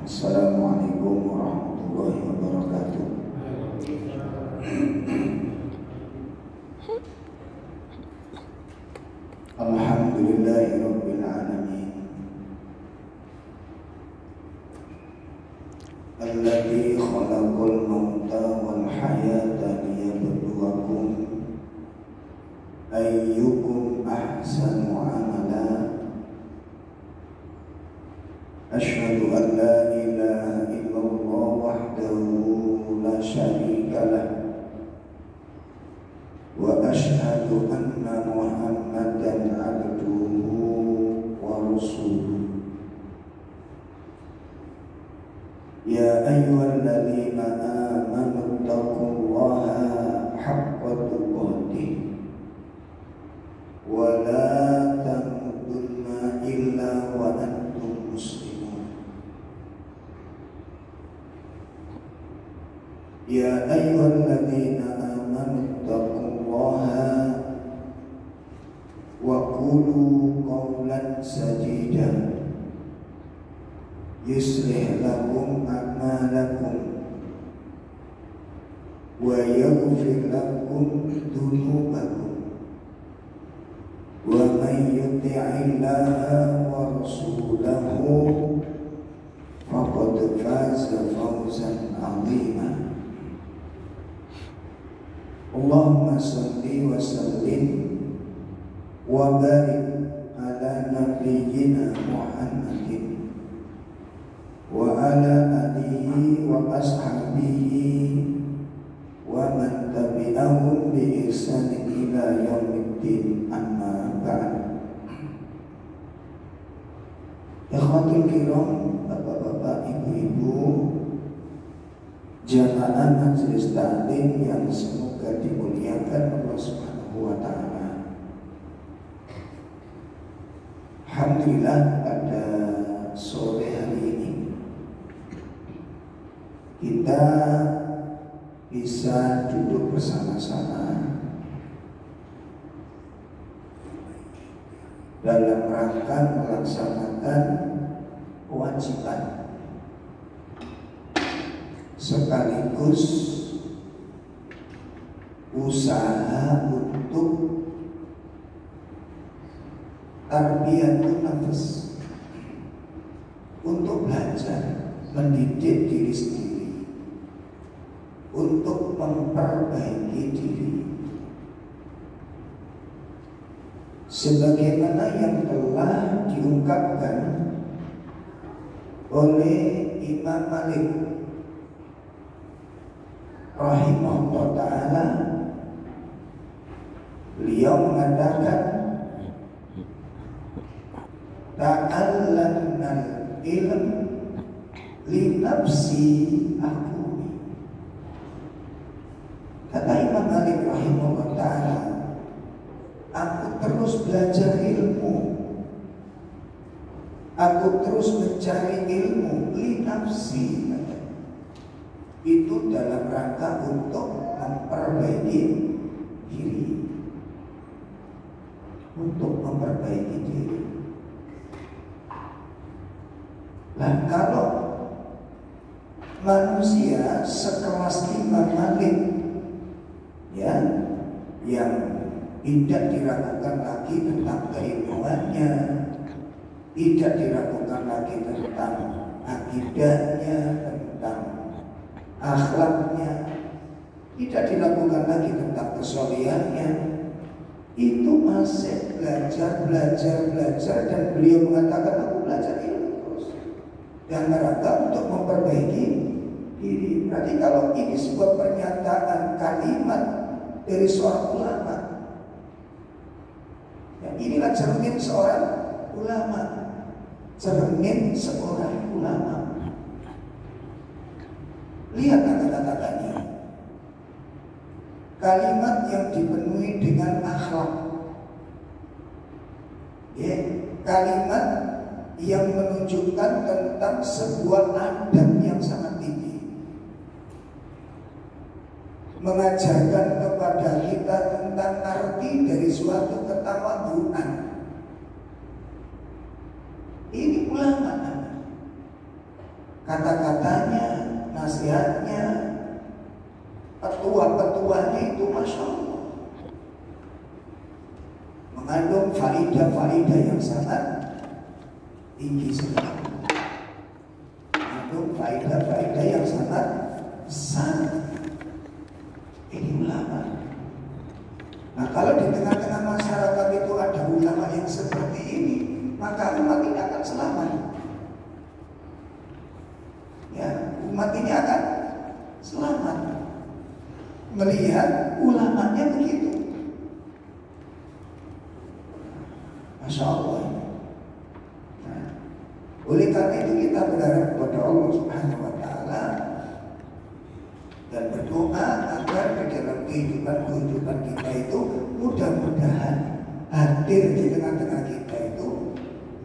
Assalamualaikum warahmatullahi wabarakatuh. Alhamdulillahi rabbil alamin, alladzi khalaqal mauta wal hayata liyabluwakum ayyukum ahsanu amala. Asyhadu an la ilaha illallah wahdahu la syarika lah, wa asyhadu anna Muhammadan abduhu wa rasuluh. Ya ayyuhalladzina amanu taqullaha haqqa tuqatih wa la tamutunna illa wa antum muslimun. Ya ayyuhalladzina amanu taqullaha wa qulu qawlan sadida yuslih lakum a'malakum wa yaghfir lakum dhunubakum wa man yuti'illaha wa rasulahu faqad faza fawzan 'azima. Allahumma salli wa sallim wa barik ala nabiyyina Muhammadin wa ala alihi wa ashabihi wa man tabi'ahum bi ihsanin ila yaumiddin, amma ba'd. Ikhwatul kiram, bapak-bapak, ibu-ibu, jamaah majelis taklim yang semoga dimuliakan Allah Subhanahu wa taala. Alhamdulillah, pada sore hari ini kita bisa duduk bersama-sama dalam rangka melaksanakan kewajiban sekaligus usaha untuk tarbiyatun nafs, untuk belajar mendidik diri sendiri, untuk memperbaiki diri, sebagaimana yang telah diungkapkan oleh Imam Malik rahimahullah ta'ala. Beliau mengatakan, ta'allamnal ilm li nafsi akuni. Kata Imam Malik rahimahullah ta'ala, aku terus belajar ilmu, aku terus mencari ilmu li nafsi. Itu dalam rangka untuk memperbaiki diri, untuk memperbaiki diri. Nah, kalau manusia sekelas Imam Malik, ya, yang tidak diragukan lagi tentang keilmuannya, tidak diragukan lagi tentang akidahnya, tentang akhlaknya, tidak diragukan lagi tentang kesolehannya, itu masih belajar dan beliau mengatakan, aku belajar ilmu terus dan rangka untuk memperbaiki diri. Berarti kalau ini sebuah pernyataan kalimat dari seorang ulama, ya, inilah cermin seorang ulama, cermin seorang ulama. Lihat kata-katanya, kalimat yang dipenuhi dengan akhlak, ya, kalimat yang menunjukkan tentang sebuah adab yang sangat tinggi, mengajarkan kepada kita tentang arti dari suatu ketawaduan. Ini ulama. kata-katanya, nasihatnya, petua-petuanya itu Masya Allah mengandung faidah-faidah yang sangat tinggi sekali, mengandung faidah-faidah yang sangat besar. Ini ulama. Nah, kalau di tengah-tengah masyarakat itu ada ulama yang seperti ini, maka umat ini akan selamat. Ya, umat ini akan selamat melihat ulamanya begitu. Masya Allah. Nah, oleh karena itu kita berharap kepada Allah Subhanahu Wa Taala dan berdoa agar di dalam kehidupan kita itu mudah-mudahan hadir di tengah-tengah kita itu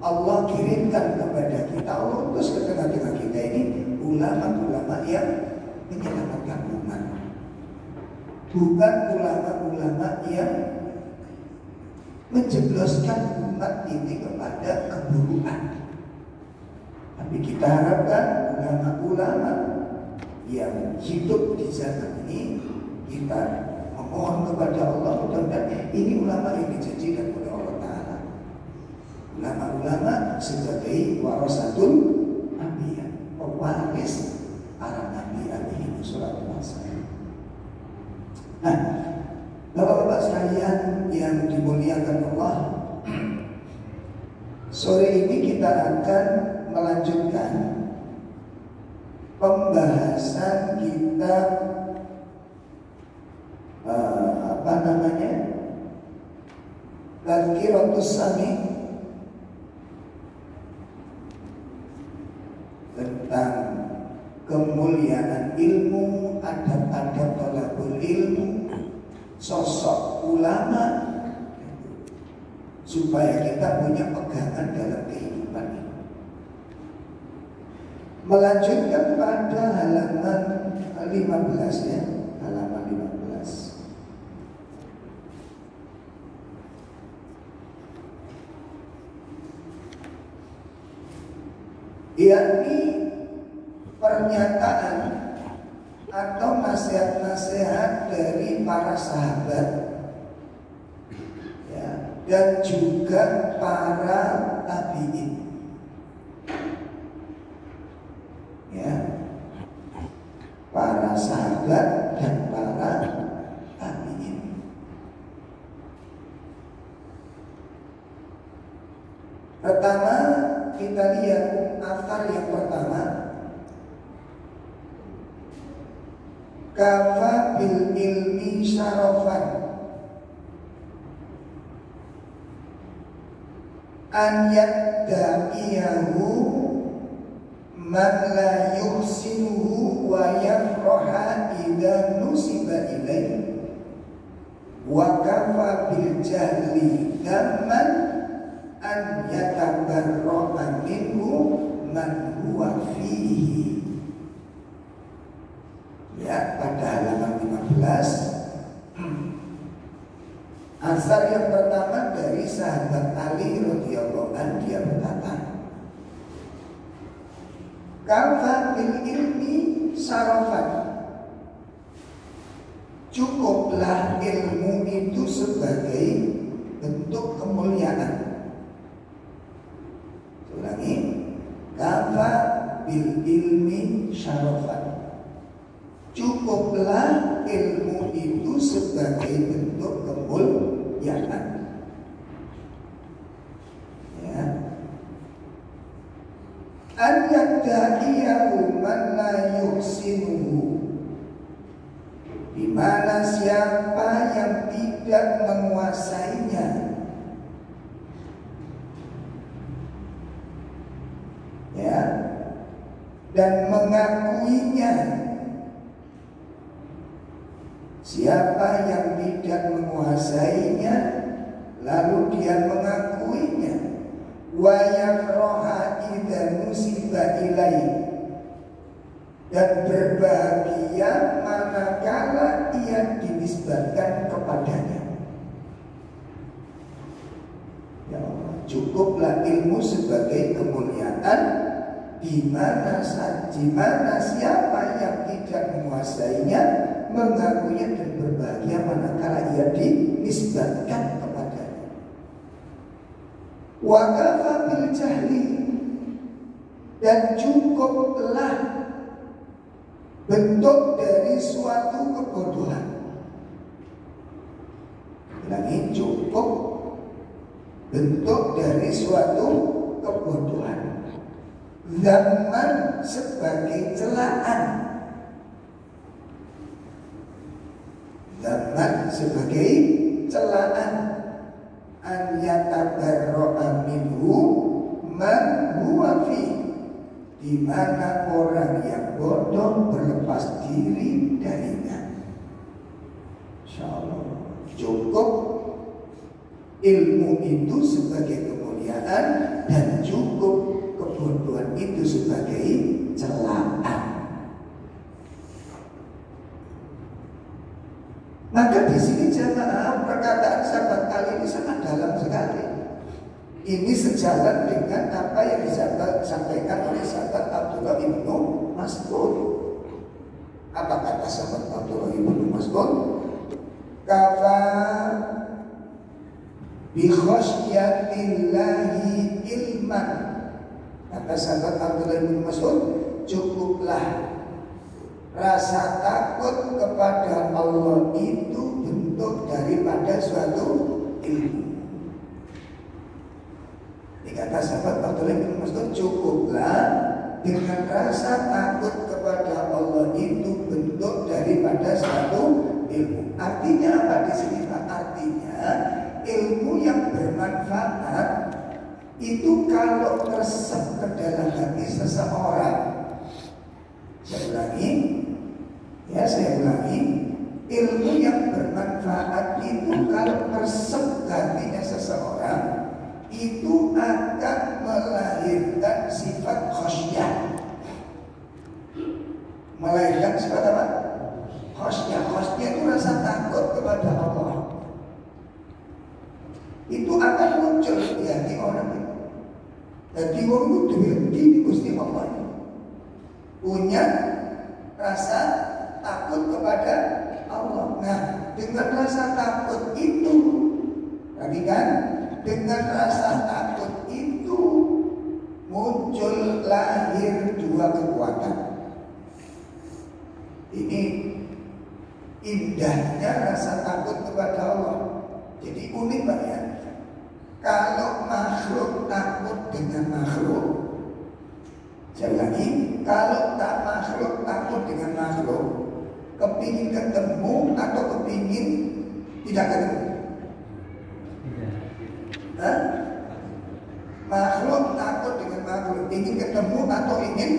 Allah kirimkan kepada kita, Allah utus ke tengah-tengah kita ini ulama-ulama yang menyelamatkan umat, bukan ulama-ulama yang menjebloskan umat ini kepada keburukan. Tapi kita harapkan ulama-ulama yang hidup di zaman ini, kita memohon kepada Allah mudah-mudahan ini ulama yang dijanjikan oleh Allah Ta'ala, ulama-ulama sebagai warasatul anbiya, pewaris para nabi alaihi wassalatu wassalam. Nah, Bapak-bapak sekalian yang dimuliakan Allah, sore ini kita akan melanjutkan pembahasan kitab Tazkiratus Sami tentang kemuliaan ilmu, adab-adab thalabul ilmu, sosok ulama, supaya kita punya pegangan dalam kehidupan ini. Melanjutkan pada halaman 15 ya, halaman 15. Yakni pernyataan atau nasihat-nasihat dari para sahabat ya, dan juga para tabi'in ya, para sahabat dan para tabi'in. Pertama kita lihat asar yang pertama, kafa bil ilmi syarafan an yadda'iyahu man la yuhsinuhu wa yafraha idza nusiba ilaihi wa kafa bil jahli damman an yatabarra'a minhu man huwa fihi. Ya, pada halaman 15 asar yang pertama dari sahabat Ali radhiyallahu anhu, dia berkata, kafa bil ilmi syarafan, cukuplah ilmu itu sebagai bentuk kemuliaan. Ulangi, kafa bil ilmi syarafan, cukuplah ilmu itu sebagai bentuk kemuliaan. Ya. An yadda'iyahu man la yuhsinuhu, di mana siapa yang tidak menguasainya, ya, dan mengakuinya. Siapa yang tidak menguasainya lalu dia mengakuinya, wa yafraha idza nusiba ilaihi, dan berbahagia manakala ia dinisbatkan kepadanya. Ya Allah, cukuplah ilmu sebagai kemuliaan di mana siapa yang tidak menguasainya mengakuinya dan berbahagia manakala ia dinisbatkan kepadanya. Wa kafa bil jahli, dan cukuplah bentuk dari suatu kebodohan. Lagi cukup bentuk dari suatu kebodohan. Zaman sebagai celaan. Zaman sebagai celaan. An yatabarra'a minhu man huwa fi, di mana orang yang bodoh berlepas diri darinya. Insyaallah cukup ilmu itu sebagai kemuliaan dan cukup kebodohan itu sebagai celaan. Maka di sini jamaah perkataan sahabat Ali ini sangat dalam sekali. Ini sejalan dengan apa yang disampaikan oleh sahabat Abdullah bin Mas'ud. Apa kata sahabat Abdullah bin Mas'ud? Kafa bi khasyatillahi ilman. Kata sahabat Abdullah bin Mas'ud, cukuplah rasa takut kepada Allah itu bentuk daripada suatu ilmu. Kata sahabat Abdullah bin Mas'ud, cukuplah dengan rasa takut kepada Allah itu bentuk daripada suatu ilmu. Artinya apa di sini Pak? Artinya ilmu yang bermanfaat itu kalau teresap ke dalam hati seseorang. Saya ulangi, ilmu yang bermanfaat itu kalau teresap ke hatinya seseorang itu akan melahirkan sifat khasyah. Melahirkan sifat apa? Khasyah. Khasyah itu rasa takut kepada Allah. Itu akan muncul di hati orang itu. Jadi orang itu begini Gusti Allah punya rasa takut kepada Allah. Nah, dengan rasa takut itu, tadi kan, dengan rasa takut itu muncul lahir dua kekuatan. Ini indahnya rasa takut kepada Allah. Jadi unik Pak ya. Kalau makhluk takut dengan makhluk, saya ulangi, kalau makhluk takut dengan makhluk, kepingin ketemu atau kepingin tidak ketemu? Hah? Makhluk takut dengan makhluk, ingin ketemu atau ingin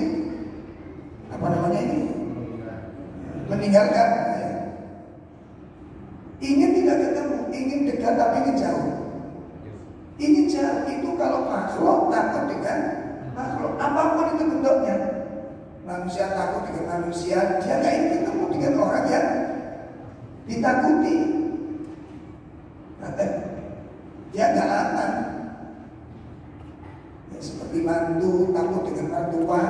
apa namanya ini? Meninggalkan. Ingin tidak ketemu, ingin dekat tapi ingin jauh. Ingin jauh itu kalau makhluk takut dengan makhluk, apapun itu bentuknya. Manusia takut dengan manusia, dia nggak ingin ketemu dengan orang yang ditakuti. Dia nggak aman. Ya, seperti mantu takut dengan mertua,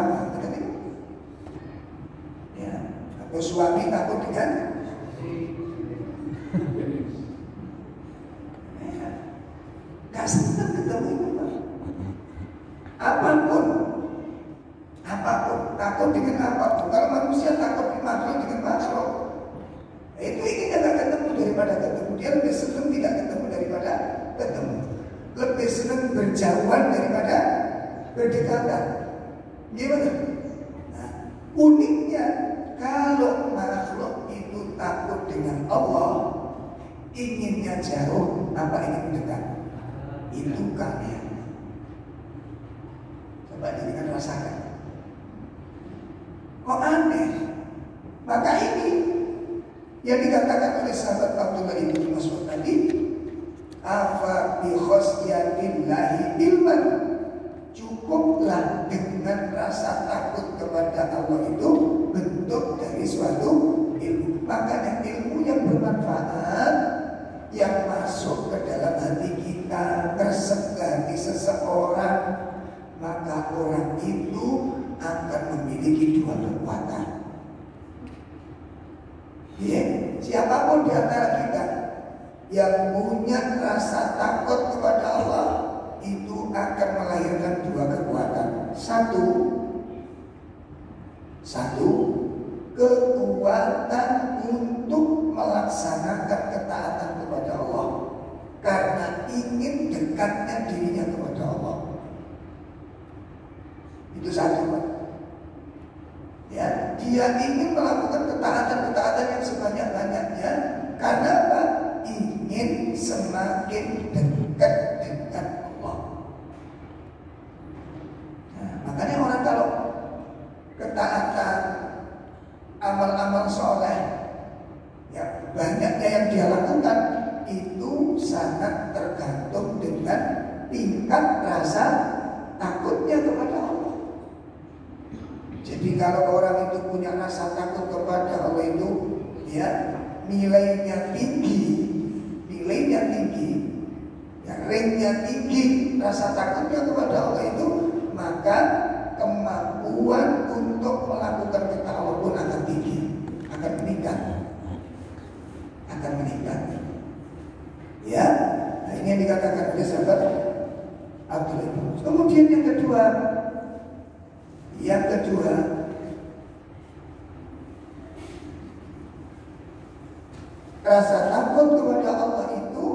ya, atau suami takut dengan gak senang ketemu itu Pak. Apapun takut dengan apapun. Kalau manusia takut makhluk dengan makhluk, itu ingin tidak ketemu daripada ketemu. Dia lebih senang tidak ketemu daripada ketemu. Lebih senang berjauhan daripada berdekatan. Gimana? Nah, uniknya kalau makhluk itu takut dengan Allah, inginnya jauh apa ingin mendekat? Itu kalian. Coba dengan rasakan. Kok aneh? Maka ini yang dikatakan oleh sahabat Abdullah bin Mas'ud tadi, afa bi khasyatillahi ilman, cukuplah dengan rasa takut kepada Allah itu bentuk dari suatu ilmu. Makanya ilmu yang bermanfaat yang masuk ke dalam hati kita, tersegah di seseorang, maka orang itu dua kekuatan. Ya, siapapun di antara kita yang punya rasa takut kepada Allah itu akan melahirkan dua kekuatan. Satu, kekuatan untuk melaksanakan ketaatan kepada Allah karena ingin dekatnya dirinya kepada Allah. Itu satu, Pak. Ya, dia ingin melakukan ketaatan-ketaatan yang sebanyak-banyaknya karena apa? Ingin semakin dekat dengan Allah. Nah, makanya orang kalau ketaatan, amal-amal soleh, ya banyaknya yang dia lakukan itu sangat tergantung dengan tingkat rasa takutnya kepada Allah. Jadi kalau orang itu punya rasa takut kepada Allah itu, ya nilainya tinggi, ya ringnya tinggi, rasa takutnya kepada Allah itu, maka kemampuan untuk melakukan ketaatan pun akan tinggi, akan meningkat. Ya, nah ini yang dikatakan oleh sahabat Abdullah bin Mas'ud. Kemudian yang kedua, rasa takut kepada Allah itu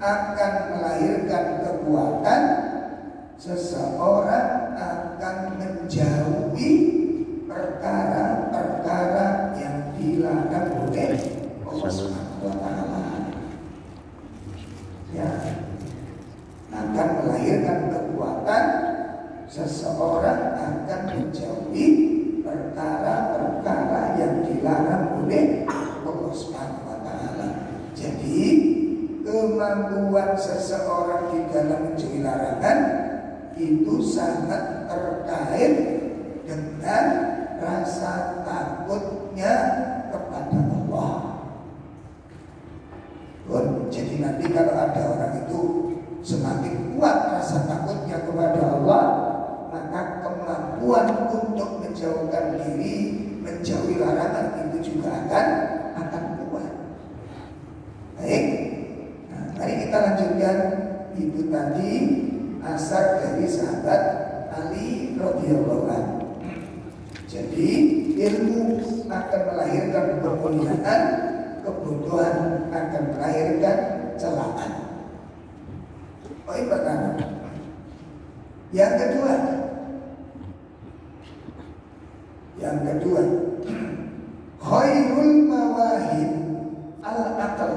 akan melahirkan kekuatan seseorang akan menjauhi perkara-perkara yang dilarang oleh Allah Subhanahu wa Ta'ala. Ya, akan melahirkan kekuatan seseorang akan menjauhi perkara-perkara yang dilarang oleh Allah Subhanahu wa Ta'ala. Jadi kemampuan seseorang di dalam menjauhi larangan itu sangat terkait dengan rasa takutnya kepada Allah. Jadi nanti kalau ada orang itu semakin kuat rasa takutnya kepada Allah, maka kemampuan untuk menjauhkan diri, menjauhi larangan itu juga akan kuat. Baik, nah, mari kita lanjutkan. Itu tadi asar dari sahabat Ali radhiyallahu anhu. Jadi ilmu akan melahirkan kemuliaan, kebodohan akan melahirkan celaan. Oh, ini pertama. Yang kedua, khairul mawahib al-aql.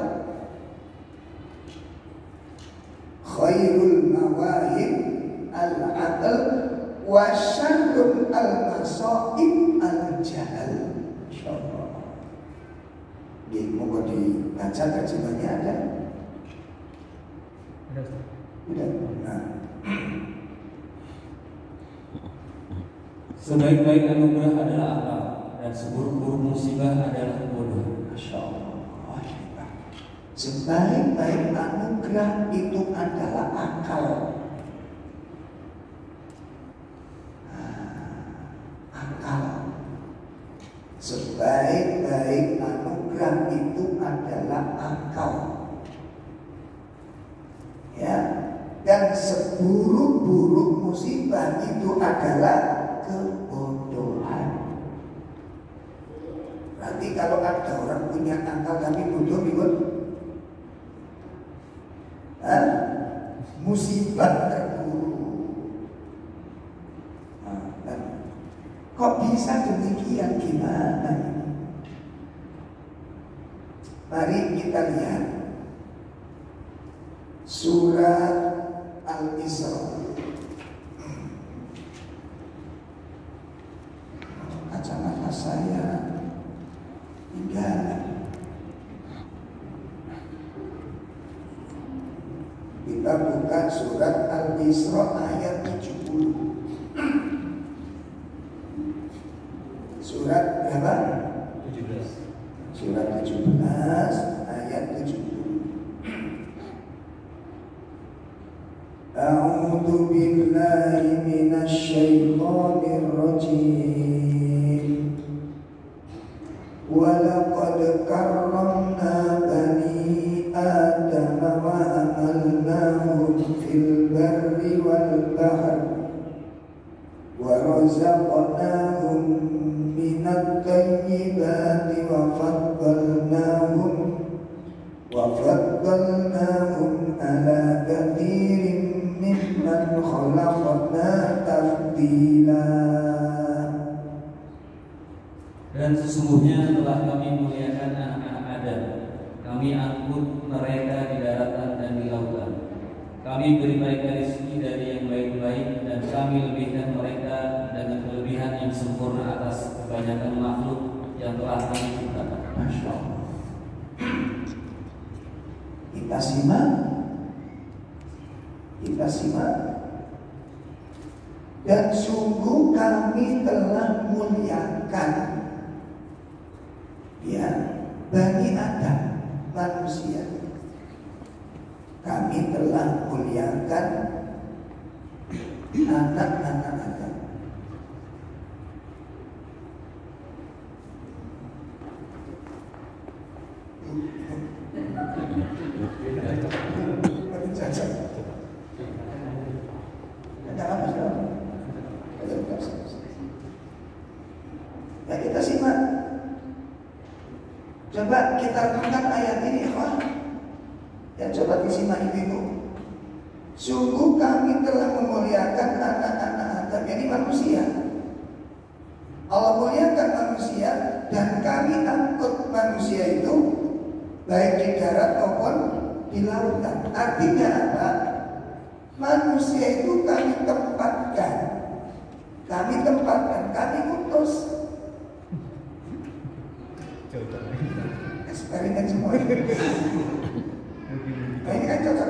Khairul mawahib al-aql wa syarrul al-masaib al-jahal. Insyaallah. Mau dibaca terjemahnya ada? Udah. Nah. Sebaik-baik anugerah adalah akal dan seburuk-buruk musibah adalah kebodohan. Masya Allah. Sebaik-baik anugerah itu adalah akal. Akal. Sebaik-baik anugerah itu adalah akal. Ya. Dan seburuk-buruk musibah itu adalah kebodohan. Berarti kalau ada orang punya akal tapi bodoh, musibah terburuk. Nah, kok bisa demikian? Gimana ini? Mari kita lihat surat Al-Isra. Kacamata saya tinggal. Kita buka surat Al-Isra ayat 70. Surat berapa? 17. Surat 17 ayat 70. A'udzu billahi minasy syaithanir rajim. fil barri wal bahr wa razaqnahum minat thayyibati wa faddalnahum ala katsirin mimman khalaqna tafdila. Dan sesungguhnya telah kami muliakan anak-anak Adam. Kami angkut mereka di daratan dan di lautan. Kami beri mereka rezeki dari yang baik-baik, dan kami lebihkan mereka dengan kelebihan yang sempurna atas kebanyakan makhluk yang telah kami ciptakan. Masya Allah. Kita simak. Dan sungguh kami telah muliakan Bani Adam, manusia. Kami telah muliakan anak-anak Adam. Ya, kita simak. Coba kita renungkan ayat ini, ikhwan. Ya, coba disimak itu. Sungguh kami telah memuliakan anak-anak Adam, ini manusia. Allah muliakan manusia, dan kami angkut manusia itu baik di darat maupun di lautan. Artinya apa? Manusia itu kami tempatkan, kami utus. Eksperimen semua. Nah, ini kan cocok.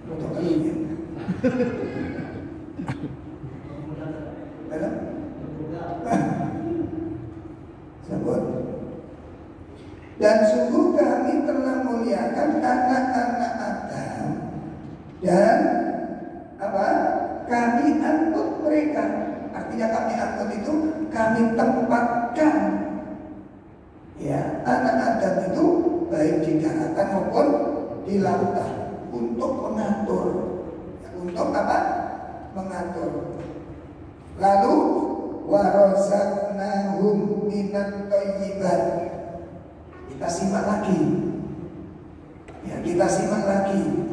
Untuk kalian. Sabun. Dan sungguh kami telah muliakan anak-anak Adam, dan apa? Kami angkut mereka. Artinya kami angkut itu kami tempatkan, ya, anak Adam itu baik di daratan maupun di lautan untuk mengatur. Untuk apa? Mengatur. Lalu warazaqnahum minat thayyibat. Kita simak lagi. Ya, kita simak lagi.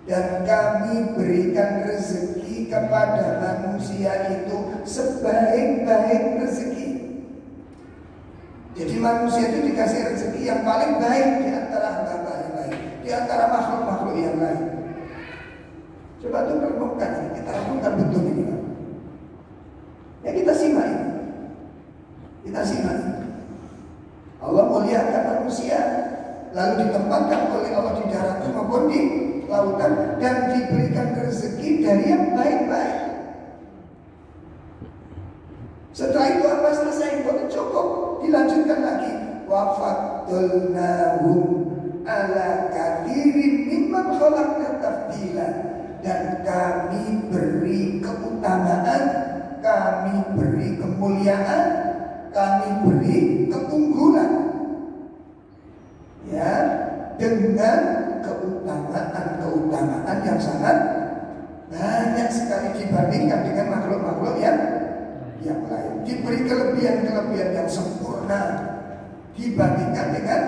Dan kami berikan rezeki kepada manusia itu sebaik-baik rezeki. Jadi manusia itu dikasih rezeki yang paling baik di antara hamba yang lain, di antara makhluk-makhluk yang lain. Coba tuh renungkan ini, kita renungkan betul ini, Pak. Ya, kita simak ini. Kita simak ini. Allah muliakan manusia, lalu ditempatkan oleh Allah di darat maupun di lautan, dan diberikan rezeki dari yang baik-baik. Setelah itu apa? Selesai, bukan cukup, dilanjutkan lagi. Wa faddalnahum ala katsirin mimman khalaqna tafdila. Dan kami beri keutamaan, kami beri kemuliaan, kami beri keunggulan, ya, dengan keutamaan yang sangat banyak sekali dibandingkan dengan makhluk-makhluk yang lain. Diberi kelebihan-kelebihan yang sempurna dibandingkan dengan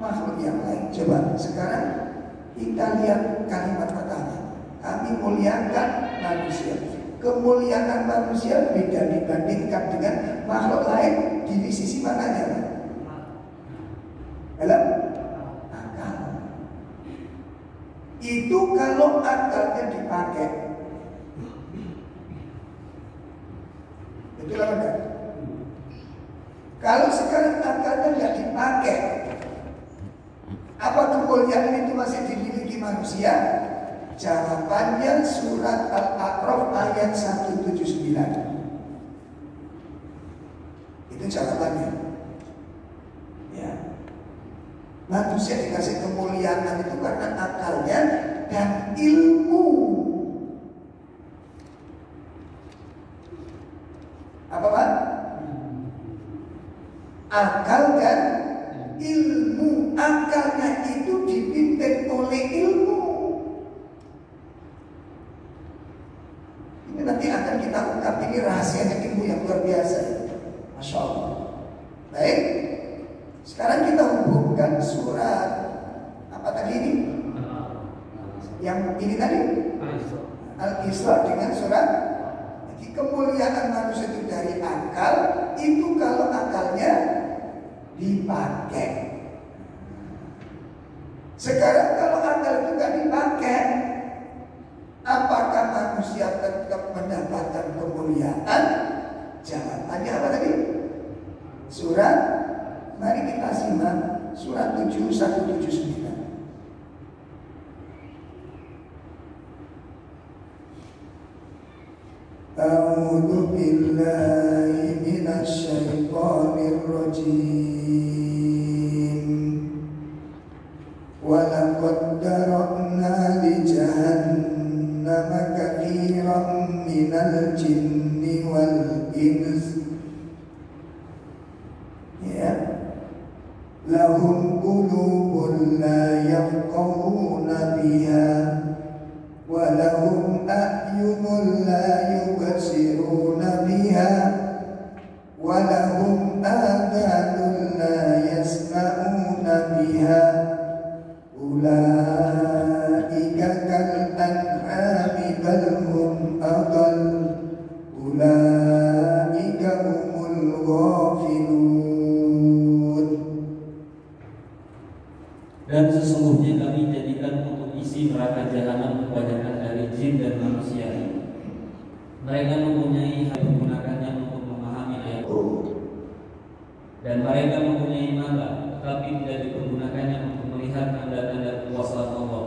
makhluk yang lain. Coba sekarang kita lihat kalimat pertama. Kami muliakan manusia. Kemuliaan manusia beda dibandingkan dengan makhluk lain di sisi mananya? Dalam akal. Itu kalau akalnya dipakai. Betul apa enggak? Kalau sekarang akalnya nggak dipakai, apa kemuliaan itu masih dimiliki manusia? Jawabannya surat Al-A'raf ayat 179. Itu jawabannya. Ya. Manusia dikasih kemuliaan itu karena akalnya dan ilmu. Apa Pak? Akal dan ilmu. Akalnya itu dipimpin oleh ilmu. Ini nanti akan kita ungkap, ini rahasianya ilmu yang luar biasa. Masya Allah. Baik, sekarang kita hubungkan surat apa tadi ini? Yang ini tadi Al-Isra dengan surat. Jadi kemuliaan manusia itu dari akal. Itu kalau akalnya dipakai. Sekarang kalau akal itu nggak dipakai, apakah manusia tetap mendapatkan kemuliaan? Jawabannya apa tadi? Surat, mari kita simak surat 7179. A'udzu billahi minasy syaithanir rajim. Wa laqad darabna li jahannama katsiran minal jinni wal ins. Ya. Lahum qulubun la yafqahuna biha wa lahum a'yunun la yubsiruna biha wa lahum adhanun la yasma'una biha ulaika kal an'ami bal hum adall ulaika humul ghafilun. Dan sesungguhnya kami jadikan untuk isi neraka jahanam kebanyakan dari jin dan manusia. Mereka mempunyai hati menggunakannya untuk memahami ayat dan mereka mempunyai mata tetapi tidak dipergunakannya untuk melihat tanda-tanda kuasa Allah.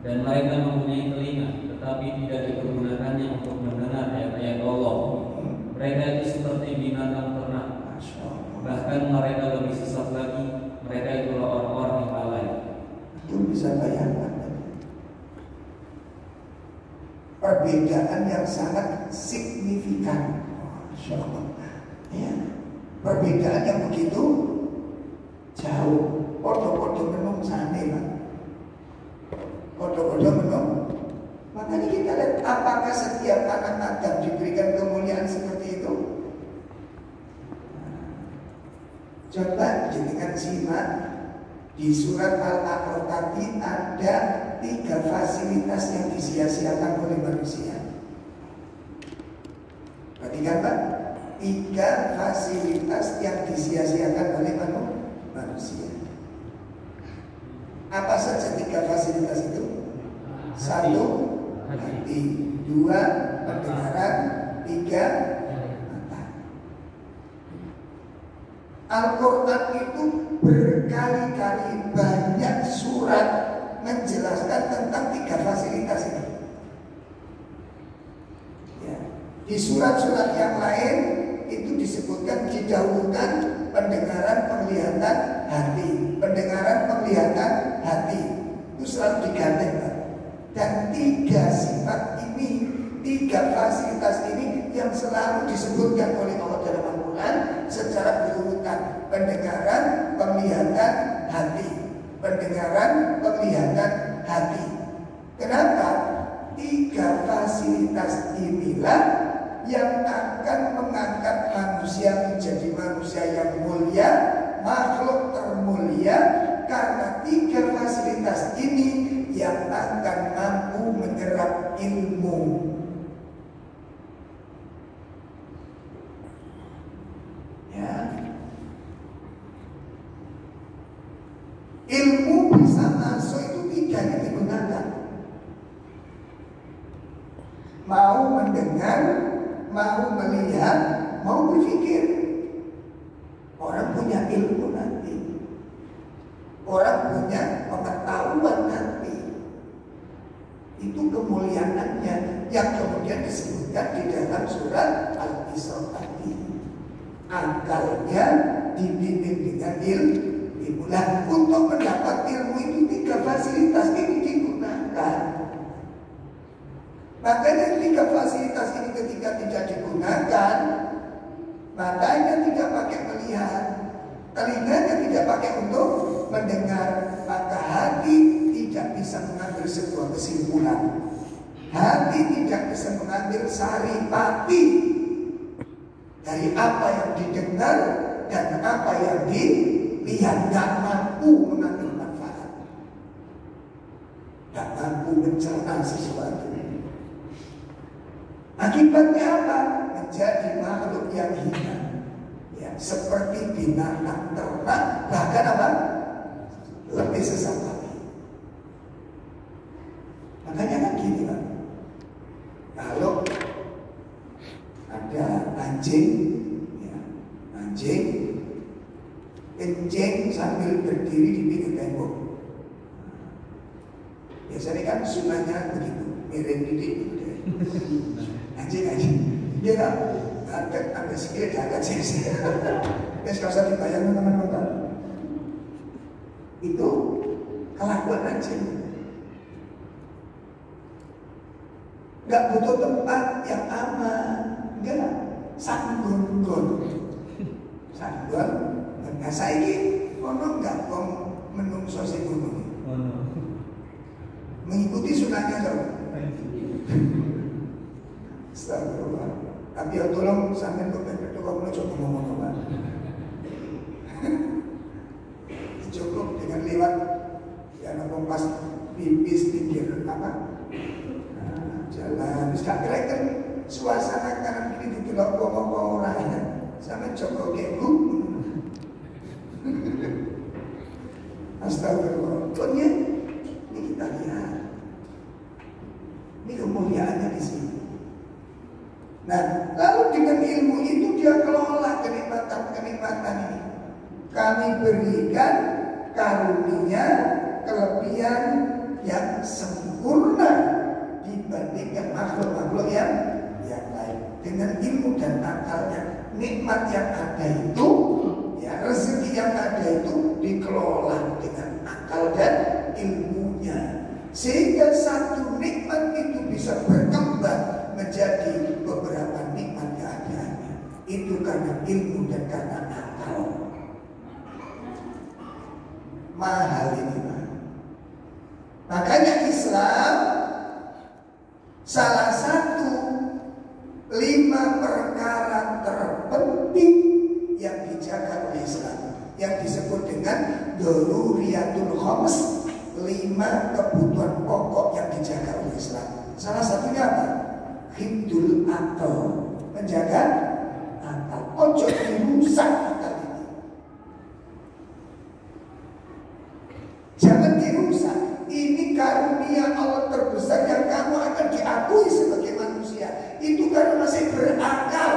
Dan mereka mempunyai telinga tetapi tidak dipergunakannya untuk mendengar ayat-ayat Allah. Mereka itu seperti binatang ternak, bahkan mereka lebih sesat lagi. Mereka itulah orang-orang yang lalai. Itu bisa bayangkan perbedaan yang sangat signifikan. Masya Allah. Ya. Perbedaan yang begitu jauh. Podo-podo menung sana, Pak. Podo-podo menung. Makanya kita lihat, apakah setiap anak Adam diberikan kemuliaan seperti itu? Coba dengan simak di surat Al-A'raf tadi ada 3 fasilitas yang disia-siakan oleh manusia. Perhatikan Pak, 3 fasilitas yang disia-siakan oleh manusia. Apa saja 3 fasilitas itu? 1, hati. 2, pendengaran. 3, Al-Quran itu berkali-kali banyak surat menjelaskan tentang 3 fasilitas ini. Ya. Di surat-surat yang lain itu disebutkan didahulukan pendengaran, penglihatan, hati. Pendengaran, penglihatan, hati. Itu selalu digandeng. Dan 3 sifat ini, 3 fasilitas ini yang selalu disebutkan oleh Allah dalam Al-Quran secara berurutan: pendengaran, penglihatan, hati. Pendengaran, penglihatan, hati. Kenapa? 3 fasilitas inilah yang akan mengangkat manusia menjadi manusia yang mulia, makhluk termulia, karena 3 fasilitas ini yang akan mampu menyerap ilmu. Ilmu bisa masuk itu 3 yang digunakan. Mau mendengar, mau melihat, mau berpikir. Orang punya ilmu nanti. Orang punya pengetahuan nanti. Itu kemuliaannya yang kemudian disebutkan di dalam surat Al-Isra tadi. Akalnya dibimbing dengan ilmu. Nah, untuk mendapat ilmu itu 3 fasilitas ini digunakan. Makanya 3 fasilitas ini ketika tidak digunakan, makanya tidak pakai melihat, telinganya tidak pakai untuk mendengar, maka hati tidak bisa mengambil sebuah kesimpulan. Hati tidak bisa mengambil saripati dari apa yang didengar dan apa yang dilihat. Tidak mampu mengambil manfaat, tidak mampu mencerna sesuatu. Akibatnya apa? Menjadi makhluk yang hina, ya, seperti binatang ternak, bahkan apa? Lebih sesat lagi. Makanya kan gini Pak, kalau ada anjing, ya, anjing kencing sambil berdiri di pinggir tembok. Biasanya kan sunahnya begitu, miring didik. Anjing, dia tak ada sikit agak sih. Terus kalau saya dibayangkan teman-teman, itu kelakuan anjing. Gak butuh tempat yang aman, enggak, sanggon-gon, Nah saiki ono enggak wong menungso sing ngono. Mengikuti sunahnya dong. Astagfirullah. Tapi ya tolong sampean kok betul kok coba ngomong Pak. Cukup dengan lewat ya nang pas pipis pinggir apa? Jalan, gak kira-kira suasana kanan kiri didelok wong ora enak. Sampe coba keku. Astagfirullah. Pokoknya ini kita lihat. Ini kemuliaannya di sini. Nah, lalu dengan ilmu itu dia kelola kenikmatan ini. Kami berikan karunia, kelebihan yang sempurna dibandingkan makhluk-makhluk yang lain. Dengan ilmu dan akalnya, nikmat yang ada itu, ya, rezeki yang ada itu dikelola dengan akal dan ilmunya, sehingga satu nikmat itu bisa berkembang menjadi beberapa nikmat keadaannya. Itu karena ilmu dan karena akal. Mahal ini, makanya Islam salah satu 5 perkara terpenting yang dijaga oleh Islam, yang disebut dengan daruriyatul khams, 5 kebutuhan pokok yang dijaga oleh Islam. Salah satunya apa? Hifdzul akal, menjaga akal. Ojo dirusak akal ini, jangan dirusak. Ini karunia Allah terbesar yang kamu akan diakui sebagai manusia. Itu karena masih berakal.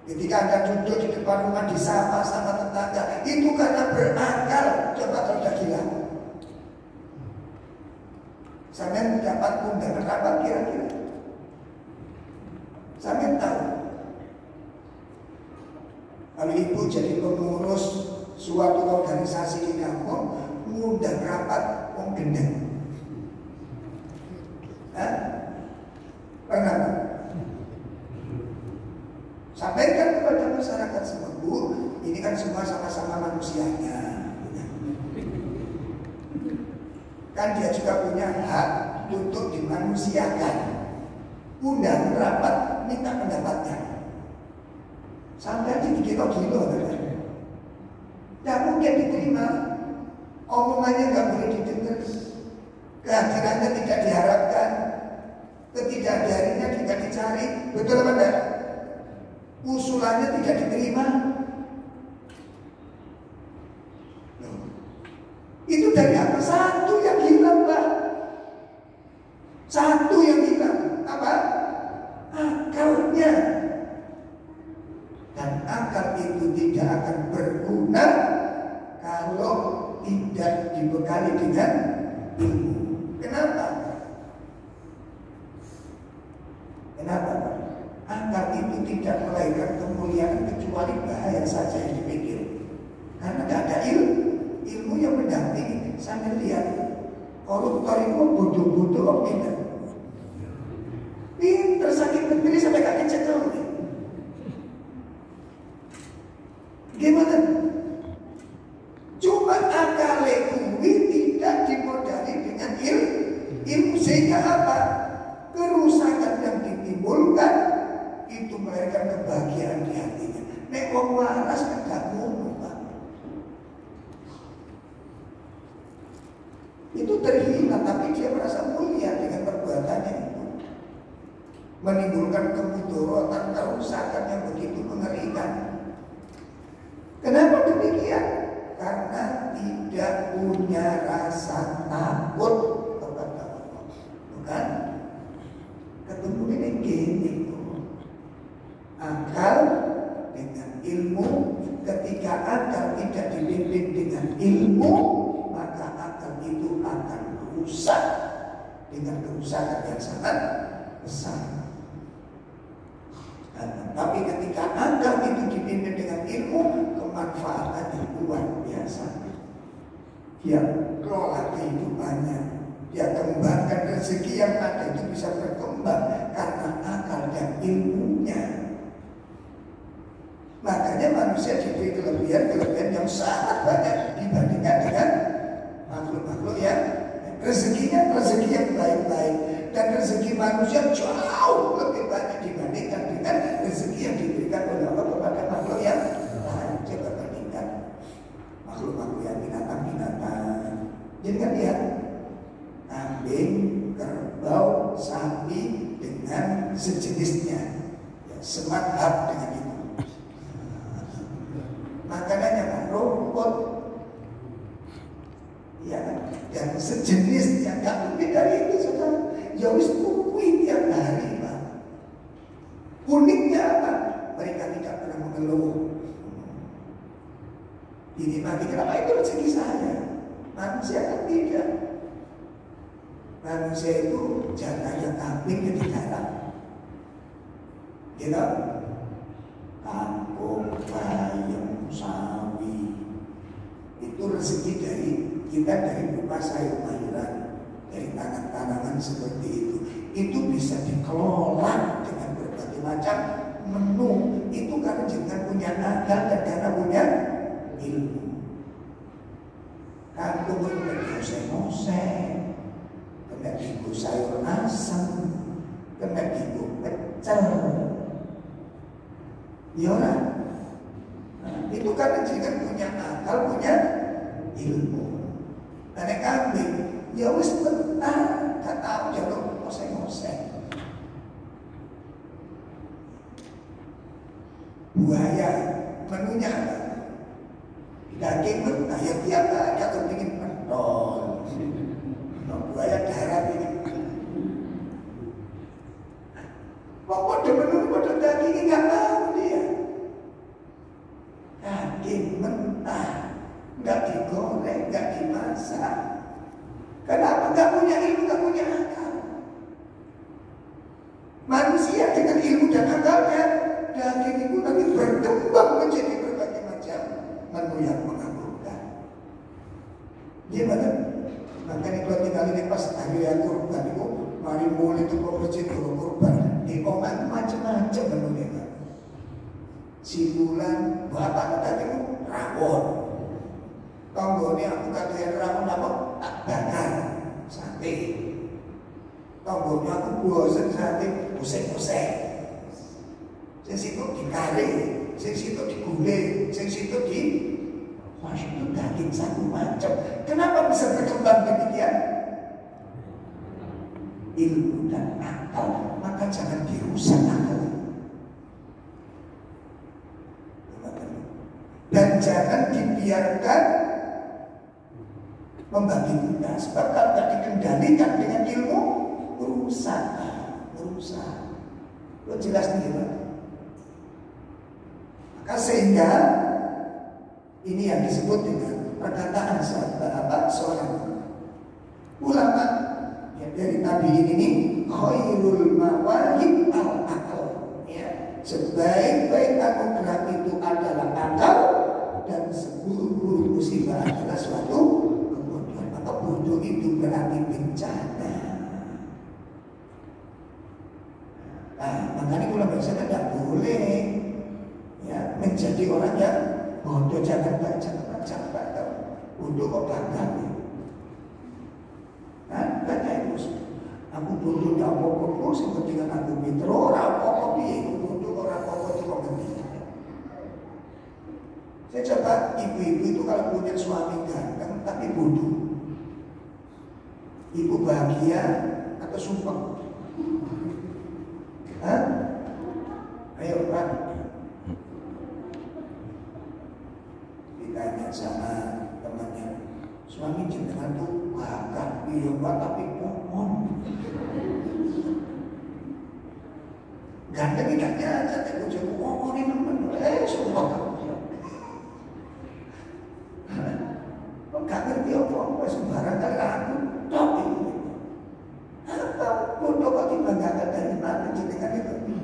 Ketika Anda duduk di depan rumah disapa sama tetangga, itu karena berakal. Coba kalau udah gila. Sampai dapat undangan apa kira-kira? Sampai tahu. Kalau ibu jadi pengurus suatu organisasi di kampung, ngundang rapat wong gendeng. Pernah? Sampaikan kepada masyarakat semua, Bu, ini kan semua sama-sama manusianya. Kan dia juga punya hak untuk dimanusiakan. Undang rapat, minta pendapatnya. Sampai dikira gila, tidak mungkin diterima. Omongannya nggak boleh didengar, kehadirannya tidak diharapkan, ketidakhadirannya tidak dicari. Betul apa enggak? Usulannya tidak diterima. Itu dari apa? Satu yang hilang, Pak. Satu yang hilang. Apa? Akalnya. Dan akal itu tidak akan berguna kalau tidak dibekali dengan ilmu. Kenapa? Kenapa, Pak? Akal itu tidak melahirkan kemuliaan kecuali bahaya saja yang dipikir. Karena tidak ada ilmu yang mendampingi. Sampai lihat koruptor itu bodoh-bodoh kok pinter saking berdiri sampai kaki cedera. Gimana? Cuma akal kuwi tidak dimodali dengan ilmu, sehingga apa? Kerusakan yang ditimbulkan itu melahirkan kebahagiaan di hatinya. Nek wong waras kan gak ngono, Pak. Itu terhina, tapi dia merasa mulia dengan perbuatannya itu. Menimbulkan kemudorotan, kerusakan yang begitu mengerikan. Kenapa demikian? Karena tidak punya rasa takut kepada Allah. Bukan? Ketemu ini gini tuh. Akal dengan ilmu. Ketika akal tidak dibimbing dengan ilmu, maka akal itu akan rusak dengan kerusakan yang sangat besar. Tapi ketika akal itu dipimpin dengan ilmu, kemanfaatannya luar biasa. Dia kelola kehidupannya, dia kembangkan rezeki yang ada itu bisa berkembang karena akal dan ilmunya. Makanya manusia diberi kelebihan yang sangat banyak dibandingkan dengan makhluk-makhluk yang rezekinya rezeki yang baik-baik, dan rezeki manusia jauh lebih banyak dibandingkan dengan rezeki yang diberikan oleh Allah kepada makhluk yang lain. Coba bandingkan makhluk-makhluk yang binatang-binatang. Jadi kan lihat kambing, kerbau, sapi dengan sejenisnya, ya, semadhab dengan itu. Makanannya rumput, ya, dan sejenis yang gak lebih dari itu sudah. Ya wis kuwi tiap hari, Pak. Uniknya apa? Mereka tidak pernah mengeluh. Ini mati, kenapa itu rezeki saya? Manusia kan tidak. Manusia itu jatahnya kambing jadi garam. Gitu? Kangkung, bayam, sawi. Itu rezeki dari kita, dari berupa sayur-mayuran, dari tanaman-tanaman seperti itu. Itu bisa dikelola dengan berbagai macam menu. Itu karena jangan punya akal dan karena punya ilmu. Kangkung itu kena dioseng-oseng, kena digo sayur asam, kena digo pecel. Ya orang. Nah, itu karena jangan punya akal, punya ilmu. Karena kambing, ya wis bentar, gak tahu jalur oseng-oseng. Buaya, menunya apa? Daging mentah, ya tiap hari aku bikin pentol. Buaya darat ini. Pokoknya menu pada daging nggak tahu dia. Daging mentah, nggak digoreng, nggak dimasak. Kenapa? Nggak punya ilmu, nggak punya akal. Manusia dengan ilmu dan akalnya, daging itu nanti berkembang menjadi berbagai macam menu yang mengagumkan. Gimana? Makanya kalau tinggal ini pas hari raya kurban itu, mari mulai itu ke masjid kurban, di oman macam-macam menunya. Sibulan, bapak tadi itu rawon. Tonggone aku kata rawon apa? Tak bakar, sate. Tonggone aku bosen sate, usek-usek. Sing situ dikare, sing situ digulai, sing situ di masih itu daging satu macam. Kenapa bisa berkembang demikian? Ilmu dan akal, maka jangan dirusak akal. Dan jangan dibiarkan membagi buta. Sebab kalau tidak dikendalikan dengan ilmu, rusak. Lo jelas nih, Pak. Maka sehingga ini yang disebut dengan perkataan seorang ulama ya, dari tabi'in ini, khairul mawahib al-aql, ya, sebaik-baik anugerah itu adalah akal, dan seburuk-buruk musibah adalah suatu kebodohan. Maka bodoh itu berarti bencana. Nah, makanya ulama besar tidak boleh ya menjadi orang yang bodoh jangan baca. Bodoh kok bangga nih. Kata itu, aku bodoh tak apa-apa, seperti aku mitro, orang apa-apa dia, bodoh orang apa-apa itu kok ngerti. Saya coba ibu-ibu itu kalau punya suami ganteng tapi bodoh, ibu bahagia atau sumpah? Ayo Pak, ditanya sama temannya, suami jenengan tuh bakal biar tapi pohon ganteng ikannya aja, tapi gue pohon ini temen, sumpah kamu. Gak ngerti apa-apa sembarang kali aku top itu. Apa bodoh kok dibanggakan dari mana jenengan itu?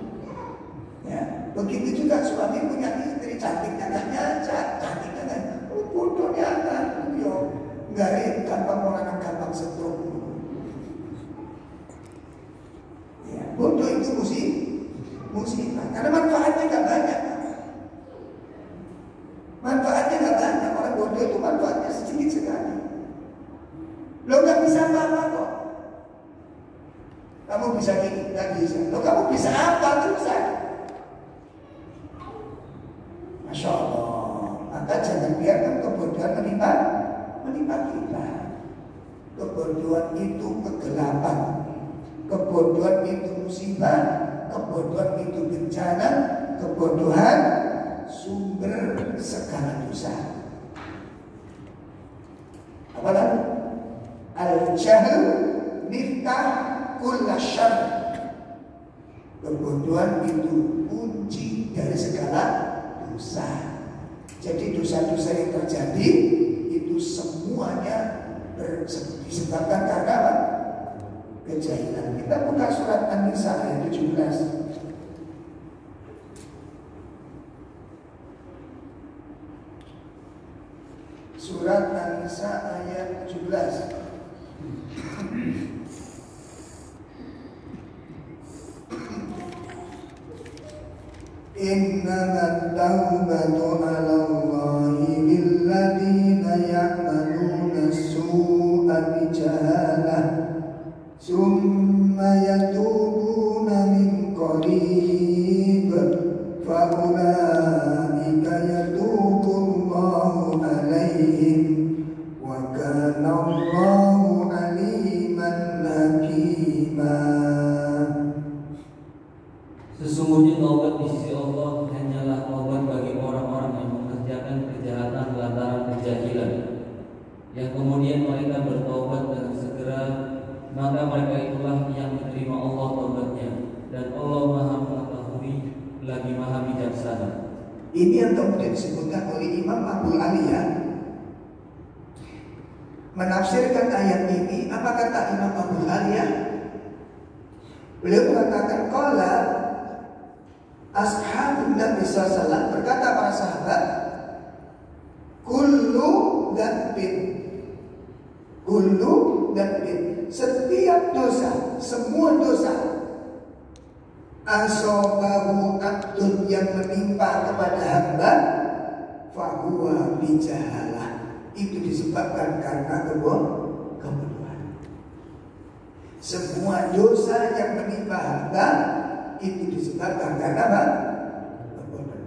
Ya, begitu juga suami punya istri cantiknya gak nyajak, cantiknya kan bodohnya kan, yo nggak gampang orang gampang setrum. Ya, bodoh itu musibah, karena manfaatnya gak banyak. Manfaatnya gak banyak, orang bodoh itu manfaatnya sedikit sekali. Lo gak bisa apa-apa kok. Kamu bisa gini, gak bisa. Lo kamu bisa apa terus aja. Masya Allah. Maka jangan biarkan kebodohan menimpa kita. Kebodohan itu kegelapan, kebodohan itu musibah, kebodohan itu bencana, kebodohan sumber segala dosa. Apa lagi? Al-jahl miftah kulla syarr. Kebodohan itu kunci dari segala dosa. Jadi dosa-dosa yang terjadi itu semuanya disebabkan karena apa? Kejahilan. Kita buka surat An-Nisa ayat 17. Surat An-Nisa ayat 17. Innamat tawbatu 'ala Allahi lilladzina ya'maluna as-su'a bijahalah summa yatubuna min qarib fa ulaika yatubu Allahu 'alaihim wa kana Allahu 'aliman hakima. Sesungguhnya taubat di sisi Allah hanyalah taubat bagi orang-orang yang mengerjakan kejahatan lantaran kejahilan, yang kemudian mereka bertaubat dengan segera, maka mereka itulah yang menerima Allah taubatnya, dan Allah Maha Mengetahui lagi Maha Bijaksana. Ini yang kemudian disebutkan oleh Imam Abu Aliyah menafsirkan ayat ini. Apa kata Imam Abu Aliyah? Beliau mengatakan qala ashabun Nabi SAW, berkata para sahabat, kullu dzambin, setiap dosa, semua dosa, asobahu abdun yang menimpa kepada hamba, fahuwa bijahalah, itu disebabkan karena kebodohan. Semua dosa yang menimpa hamba itu disebabkan karena apa?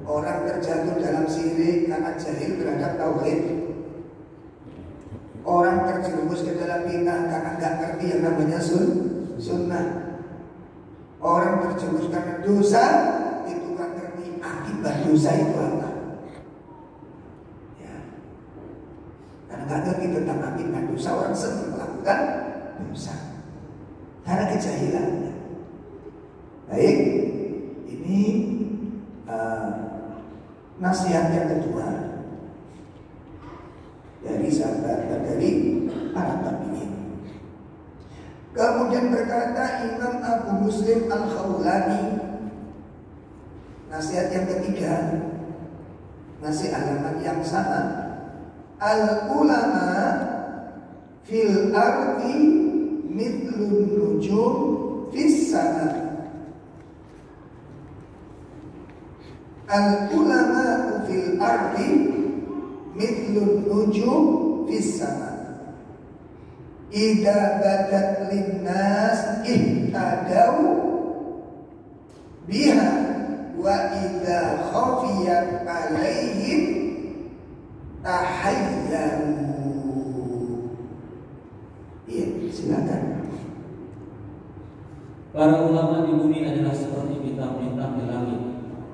Orang terjatuh dalam syirik karena jahil terhadap tauhid. Orang terjerumus ke dalam bid'ah karena nggak ngerti yang namanya sunnah. Orang terjerumus karena dosa itu nggak ngerti akibat dosa itu apa. Ya. Karena nggak ngerti tentang akibat dosa, orang sering melakukan dosa karena kejahilannya. Baik, ini nasihat yang kedua dari sahabat dan dari para tabi'in. Kemudian berkata Imam Abu Muslim Al-Khawlani, nasihat yang ketiga, masih halaman yang sama. Al-ulama fil ardi mithlun nujum fis sama. Al-ulama fil ardi mithlun nujum fis sama. Idza badat linnas ihtadau biha wa idza khafiyat alaihim tahayyaru. Iya, silakan. Para ulama di bumi adalah seperti bintang-bintang di langit.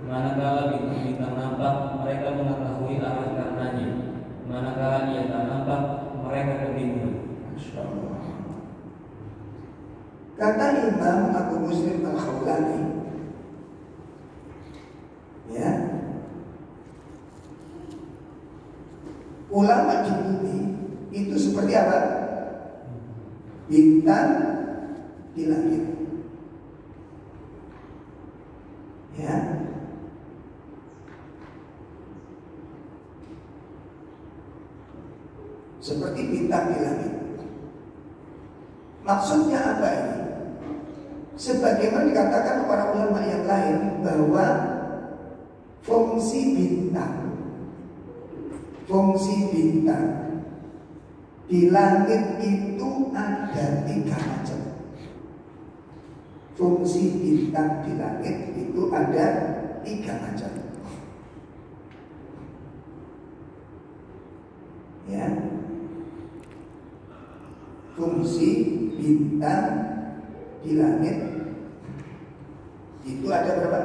Manakala bintang-bintang nampak, mereka mengetahui arah karenanya. Manakala ia tak nampak, mereka kebingungan. Masya Allah. Kata Imam Abu Muslim Al-Khawlani, ya, ulama di bumi itu seperti apa? Bintang di langit. Ya. Seperti bintang di langit. Maksudnya apa ini? Sebagaimana dikatakan para ulama yang lain bahwa fungsi bintang di langit itu ada 3 macam. Fungsi bintang di langit itu ada 3 macam. Ya. Fungsi bintang di langit itu ada berapa?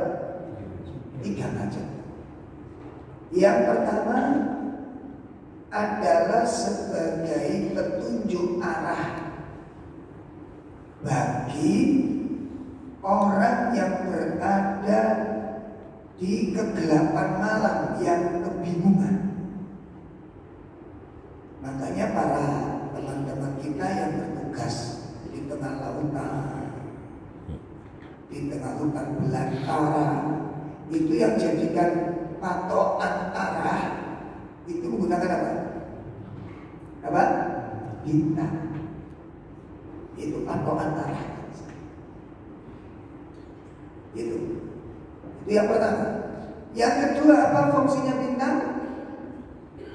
3 macam. Yang pertama adalah sebagai petunjuk arah bagi orang yang berada di kegelapan malam yang kebingungan. Makanya para teman-teman kita yang bertugas di tengah lautan, di tengah hutan belantara, itu yang jadikan patokan arah itu menggunakan apa? Apa? Bintang. Itu patokan arah. Itu yang pertama. Yang kedua, apa fungsinya bintang?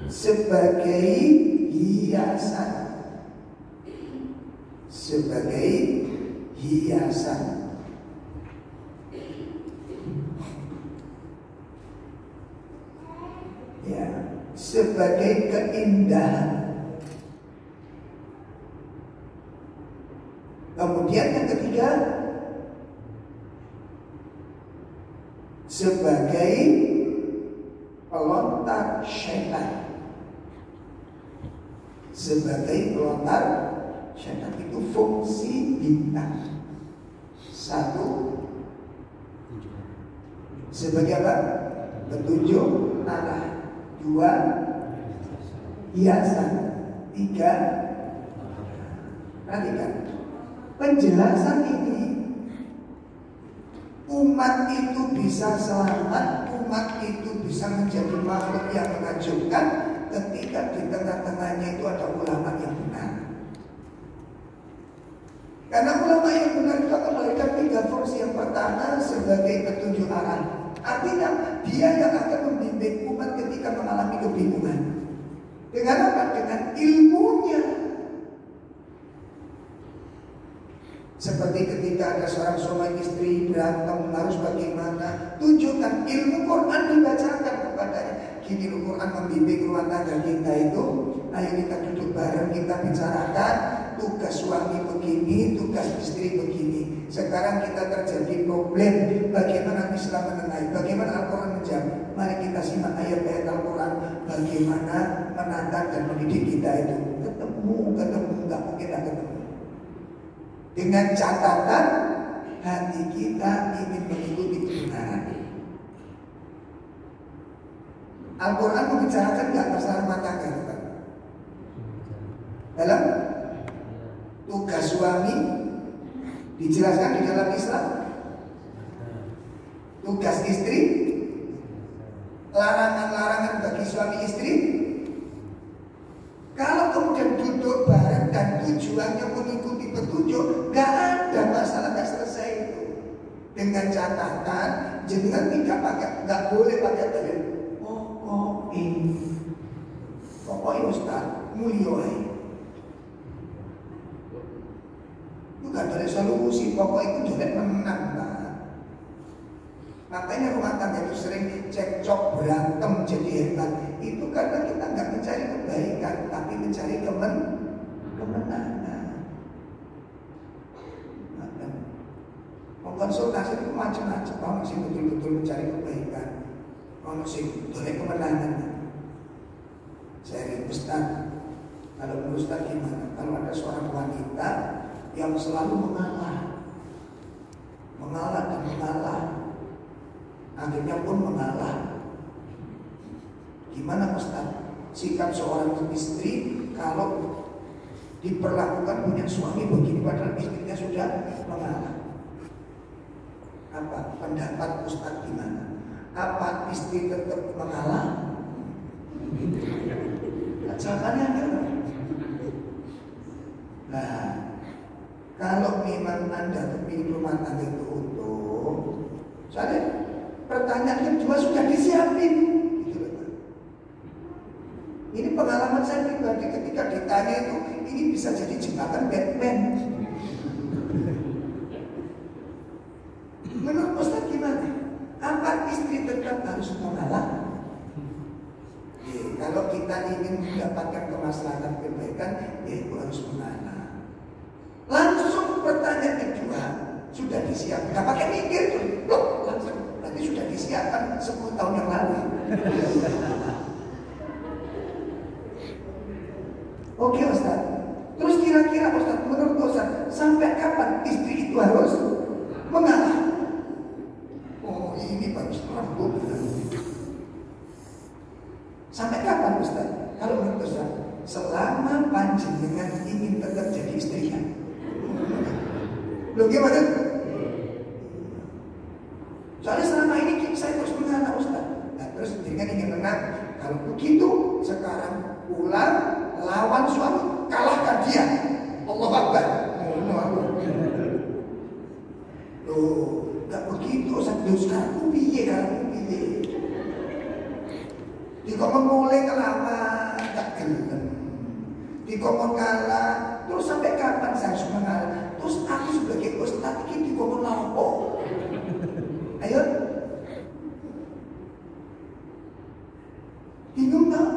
Sebagai hiasan. Sebagai hiasan. Ya, sebagai keindahan. Kemudian yang ketiga, sebagai pelontar syaitan. Sebagai pelontar syaitan. Itu fungsi bintang. 1, sebagai apa? Petunjuk arah. 2, hiasan. 3, perhatikan penjelasan ini. Umat itu bisa selamat, umat itu bisa menjadi makhluk yang menakjubkan ketika di tengah-tengahnya itu ada ulama yang benar. Karena ulama yang benar itu akan memberikan 3 fungsi. Yang pertama sebagai petunjuk arah. Artinya dia yang akan membimbing umat ketika mengalami kebingungan. Dengan apa? Dengan ilmunya. Seperti ketika ada seorang suami istri berantem harus bagaimana, tunjukkan ilmu Quran dibacakan kepadanya. Gini loh Quran membimbing rumah tangga kita itu. Ayo kita duduk bareng, kita bicarakan tugas suami begini, tugas istri begini. Sekarang kita terjadi problem, bagaimana Islam menengahi, bagaimana Al-Quran menjawab. Mari kita simak ayat-ayat Al-Quran, bagaimana menatap dan mendidik kita itu. Ketemu, nggak mungkin nggak ketemu. Dengan catatan hati kita ingin mengikuti kebenaran. Al-Quran membicarakan nggak masalah rumah tangga, Pak? Dalam tugas suami dijelaskan di dalam Islam. Tugas istri, larangan-larangan bagi suami istri. Kalau kemudian duduk bareng dan tujuannya mengikuti petunjuk, gak ada masalah, gak selesai itu. Dengan catatan, jenengan tidak pakai, gak boleh pakai dalil. Oh ini pokoknya Ustaz mulia. Bukan dari solusi, pokoknya itu jelek menang Pak. Makanya rumah tangga itu sering cekcok, berantem, jadi hebat. Itu karena kita nggak mencari kebaikan, tapi mencari kemenangan. Konsultasi itu macam-macam. Kalau sih betul-betul mencari kebaikan, kalau sih boleh kemenangan. Saya Ustaz, kalau menurut Ustaz gimana? Kalau ada seorang wanita yang selalu mengalah dan mengalah, akhirnya pun mengalah. Gimana Ustaz? Sikap seorang istri kalau diperlakukan punya suami begini padahal istrinya sudah mengalah. Apa pendapat Ustaz gimana? Apa istri tetap mengalah? Caranya kan? Nah, kalau memang Anda kepingin rumah tangga itu utuh, saya pertanyaan kedua sudah disiapin. Gitu loh. Ini pengalaman saya pribadi ketika ditanya itu, ini bisa jadi jebakan Batman. Menurut Ustaz gimana? Apa istri tetap harus mengalah? Kalau kita ingin mendapatkan kemaslahatan kebaikan, ya itu harus mengalah. Langsung pertanyaan kedua sudah disiapkan. Gak pakai mikir tuh, loh langsung. Berarti sudah disiapkan 10 tahun yang lalu. Oke Ustaz. Terus kira-kira Ustaz, menurut Ustaz, sampai kapan istri itu harus mengalah? Oh ini bagus rambut. Sampai kapan Ustaz? Kalau menurut Ustaz, selama panjenengan ingin tetap jadi istrinya. Loh gimana? Soalnya selama ini saya terus mengalah Ustaz. Nah terus dengan ingin menang. Kalau begitu sekarang pulang lawan suami, kalahkan dia. Allahu Akbar. Loh, gak begitu Ustaz. Sekarang piye kalau piye? Dikongkong mulai kelamaan, tak gelem. Dikongkong kalah, terus sampai kapan saya harus mengalah? Terus aku sebagai Ustaz ini dikongkong lampu. Ayo, bingung tak?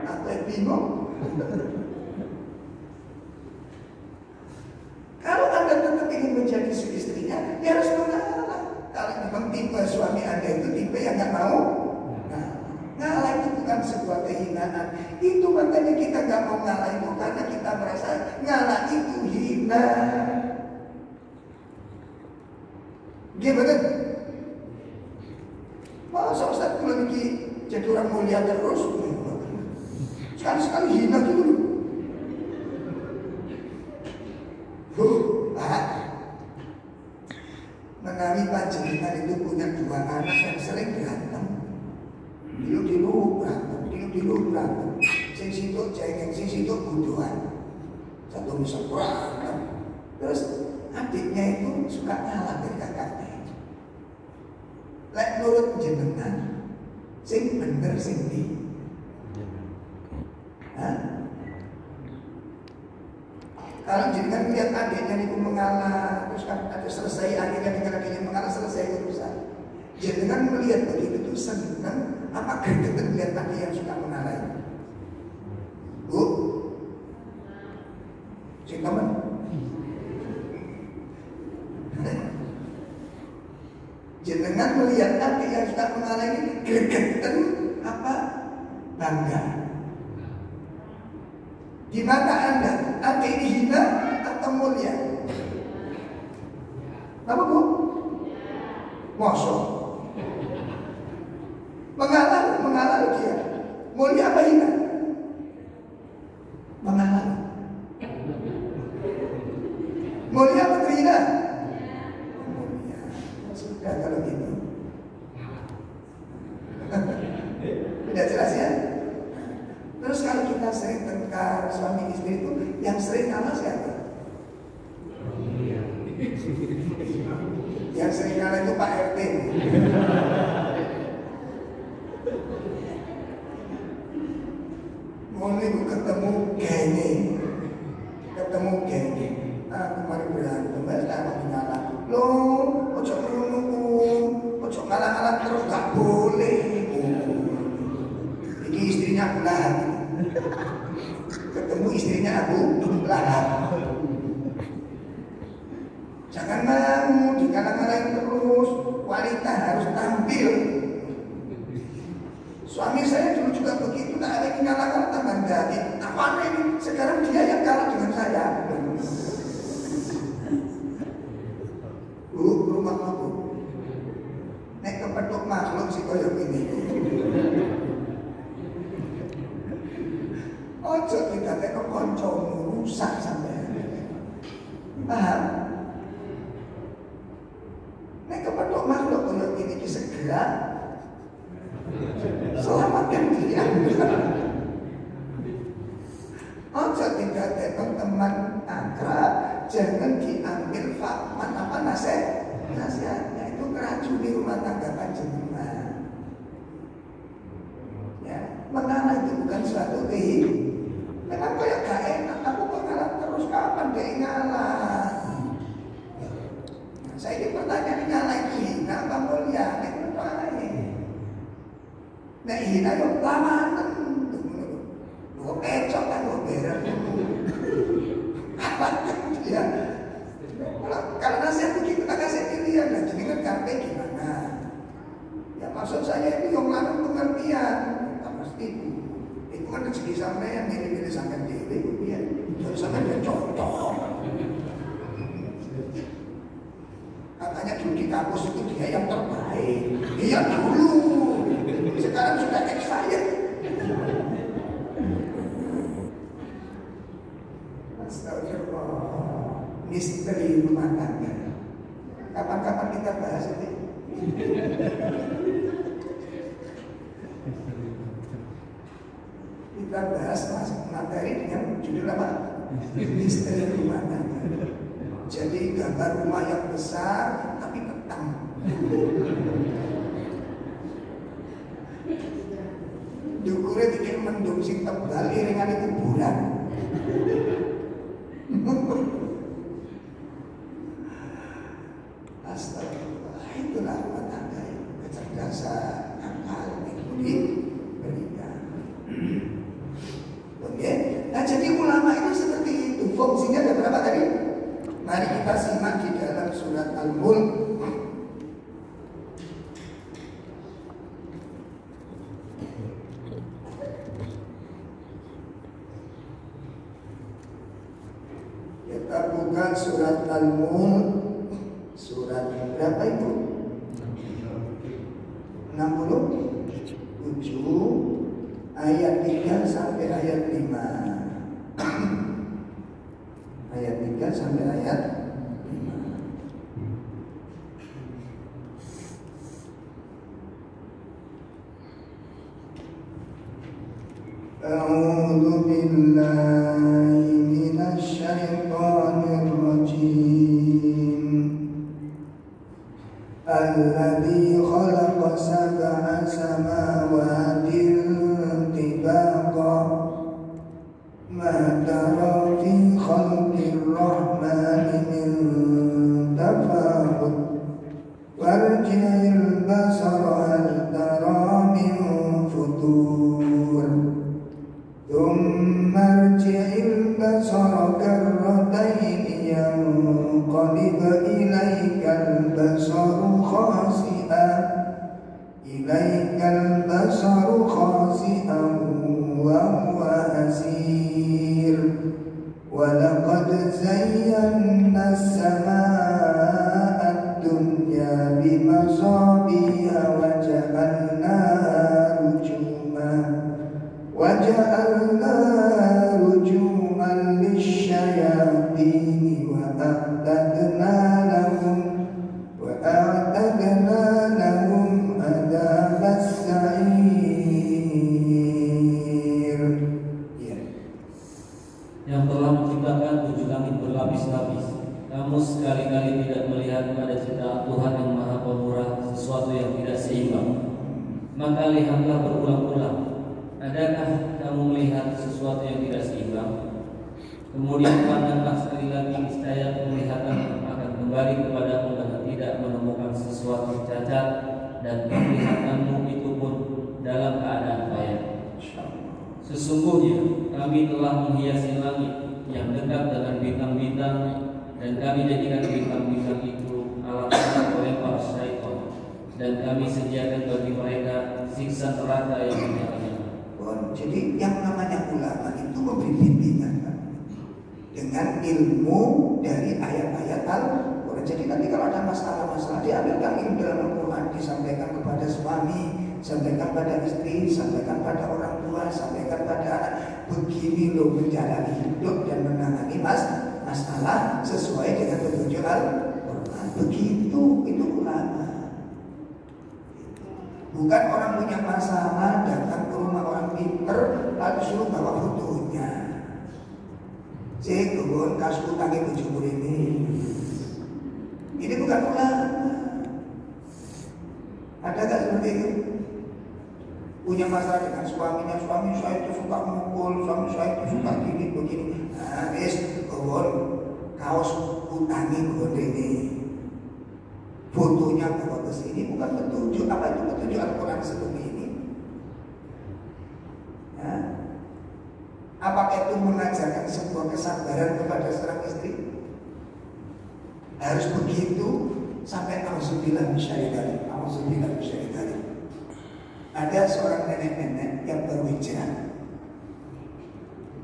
Aku yang bingung. Kalau Anda tetap ingin menjadi istrinya, ya harus mengalah. Kalau memang tipe suami Anda itu tipe yang nggak mau, ngalah itu bukan sebuah kehinaan. Itu makanya kita nggak mau ngalah itu karena kita merasa ngalah itu hina. Gimana? Masa Ustaz kalau lagi jadi orang mulia terus, sekali-sekali hina gitu loh. Menawi panjenengan itu punya 2 anak yang sering berantem. Dilu berantem. Sing situ cengeng, sing situ buduhan. Satu bisa berantem. Terus adiknya itu suka ngalah dari kakaknya. Lek nurut jenengan, sing bener sing di. Kalau jenengan lihat adiknya itu mengalah, terus ada selesai akhirnya dengan adiknya mengalah selesai urusan. Jenengan melihat begitu itu senang, apa gregetan lihat adik yang suka mengalah? Bu, si teman. Jenengan melihat adik yang suka mengalah ini gregetan apa? Bangga. Di mata Anda, adik ini hina atau mulia? Apa Bu? Mosok. Mengalah dia. Mulia apa hina? Mengalah. Mulia apa terhina? Mulia. Sudah kalau gitu. Tidak jelas ya? Terus kalau kita sering tengkar suami istri itu, yang sering ngalah siapa? Yang sering ngalah itu Pak RT. lah. Jangan mau dikalang-kalangin terus. Wanita harus tampil. Suami saya dulu juga begitu, tak ada yang kalah-kalah tambah jadi. Apa ini? Sekarang dia yang kalah dengan saya. Rumah aku. Nek kepethuk makhluk sih koyo ini. Ojo didadekno kancamu rusak sampean. Paham? Nek kepethuk makhluk koyo ini ki segera selamatkan dia. Ojo didadekno teman akrab, jangan diambil nasihatnya itu meracuni rumah tangga panjenengan. Ya, mengalah itu bukan suatu memang kayak gak enak. Aku kok ngalah terus, kapan dia ngalah? Saya ini pertanyaan ngalah itu hina apa mulia? Nek menurut nek hina yo lamanan. Lu kecok kan lu beres. Apa dia? Kalau nasihat begitu tak kasih pilihan, dan jenengan karpe gimana? Ya maksud saya itu yang lanang pengertian, tak pasti itu kan rezeki sampai yang milih-milih sampai diri, ya jadi sampai dia contoh. Katanya dulu di kampus itu dia yang terbaik, iya dulu, sekarang sudah expired. Astagfirullah. Misteri rumah tangga. Kapan-kapan kita bahas ini. Kita bahas materi dengan judul apa? Misteri rumah tangga. Jadi gambar rumah yang besar tapi petang. Dukure bikin mendung sing tebal iringan kuburan. Astagfirullah, itulah rumah tangga yang kecerdasan akal itu diberikan. Oke, nah jadi ulama itu seperti itu. Fungsinya ada berapa tadi? Mari kita simak di dalam surat Al-Mulk. Kita buka surat Al-Mulk. Surat berapa itu? 67 ayat 3 sampai ayat 5. Ayat 3 sampai ayat 5. A'udzu billahi minasy syaithanir rajim. Alladzi khalaqa sab'a samawatin tibaqa ma tara fi khalqir rahmani min tafawut warji'il basara hal tara min futur thumma arji'il basara karratayn yanqalib ilaikal basaru khasi'an wa huwa hasir wa laqad zayyana as-samaa'a ad-dunya bimasabiha wa ja'alnaha rujuman lisyayatin wa a'tadna lahum adabas sa'ir. Yang telah menciptakan 7 langit berlapis-lapis, kamu sekali-kali tidak melihat pada ciptaan Tuhan yang Maha Pemurah sesuatu yang tidak seimbang. Maka lihatlah berulang-ulang. Adakah kamu melihat sesuatu yang tidak seimbang? Kemudian pandanglah sekali lagi, niscaya penglihatan akan kembali kepadamu dan tidak menemukan sesuatu cacat, dan penglihatanmu itu pun dalam keadaan baik. Sesungguhnya kami telah menghiasi langit yang dekat dengan bintang-bintang, dan kami jadikan bintang-bintang itu alat oleh para syaitan, dan kami sediakan bagi mereka siksa neraka yang menyala-nyala. Jadi yang namanya ulama itu memberi bimbingan dengan ilmu dari ayat-ayat Al-Quran. Jadi nanti kalau ada masalah-masalah diambilkan ilmu dalam Al-Quran, disampaikan kepada suami, sampaikan pada istri, sampaikan pada orang tua, sampaikan pada anak. Begini loh menjalani hidup dan menangani masalah sesuai dengan petunjuk Al-Quran. Begitu itu ulama. Bukan orang punya masalah datang ke rumah orang pinter lalu suruh bawa fotonya. Cek gue kasus utangnya bujur ini. Ini bukan ulama. Ada gak seperti itu? Punya masalah dengan suaminya, suami saya itu suka mukul, suami saya itu suka gini begini. Nah, gue kaos utangi gue ini. Fotonya bawa ke sini bukan petunjuk. Apa itu petunjuk Al-Quran seperti ini? Ya. Apakah itu mengajarkan sebuah kesabaran kepada seorang istri? Harus begitu sampai auzubillah minasyaitonir rajim. Auzubillah minasyaitonir rajim. Ada seorang nenek-nenek yang baru hijrah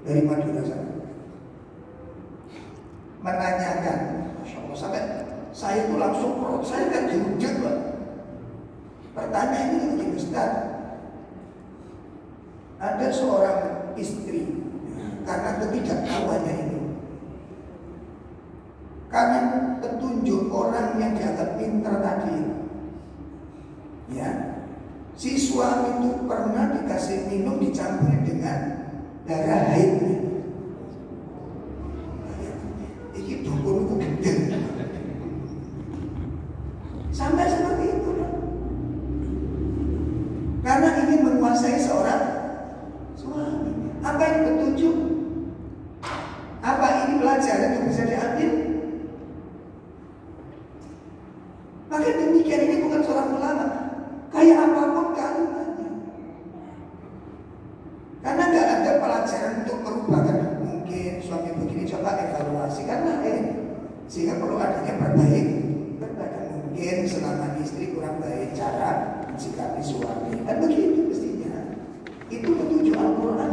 dari Madura sana, menanyakan, Masya Allah, sampai saya itu langsung perut saya kan dirujak, Pak. Pertanyaan ini begini, Ustaz. Ada seorang istri karena ketidaktahuannya itu, karena petunjuk orang yang dianggap pintar tadi, ya, si suami itu pernah dikasih minum dicampuri dengan darah haidnya. Ini dukun itu gede. Sampai seperti itu, karena ingin menguasai seorang suami. Apa ini petunjuk? Apa ini pelajaran yang bisa diambil? Maka demikian ini bukan seorang ulama. Kayak apapun kalimatnya, karena nggak ada pelajaran untuk merubahkan. Mungkin suami begini, coba evaluasi karena sehingga perlu adanya perbaikan. Mungkin selama istri kurang baik cara mensikapi suami, dan begitu mestinya. Itu petunjuk Al-Quran.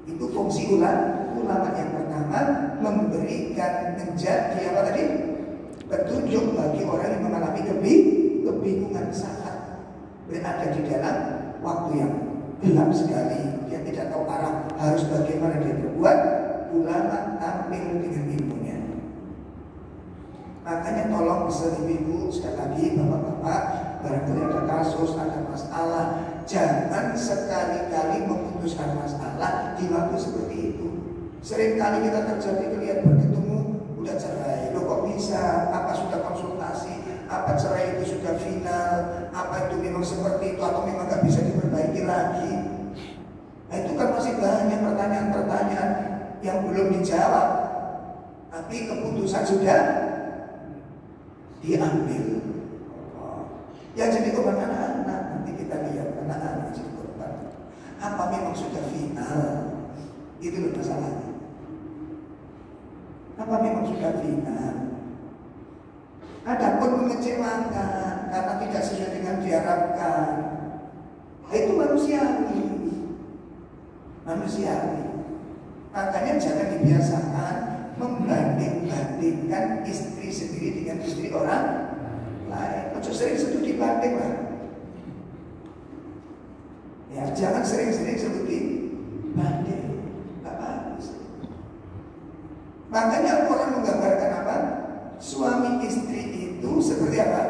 Itu fungsi ulama yang pertama, memberikan menjadi apa tadi? Petunjuk bagi orang yang mengalami kebingungan saat berada di dalam waktu yang gelap sekali. Dia tidak tahu arah harus bagaimana dia berbuat. Ulama tampil dengan ilmunya. Makanya tolong ibu-ibu, sekali lagi bapak-bapak, barangkali ada kasus, ada masalah, jangan sekali-kali memutuskan masalah di waktu seperti itu. Seringkali kita terjadi lihat berketemu udah cerai. Loh kok bisa? Apa sudah konsultasi? Apa cerai itu sudah final? Apa itu memang seperti itu atau memang gak bisa diperbaiki lagi? Nah, itu kan masih banyak pertanyaan-pertanyaan yang belum dijawab, tapi keputusan sudah diambil. Ya jadi korban anak-anak. Nanti kita lihat anak-anak jadi korban. Apa memang sudah final? Itu loh masalahnya. Apa memang sudah final? Adapun mengecewakan karena tidak sesuai dengan diharapkan, itu manusiawi. Makanya jangan dibiasakan membanding-bandingkan istri sendiri dengan istri orang lain. Sering studi banding lah. Ya, jangan sering-sering studi banding. Gak bagus. Makanya Al-Quran menggambarkan apa? Suami istri itu seperti apa?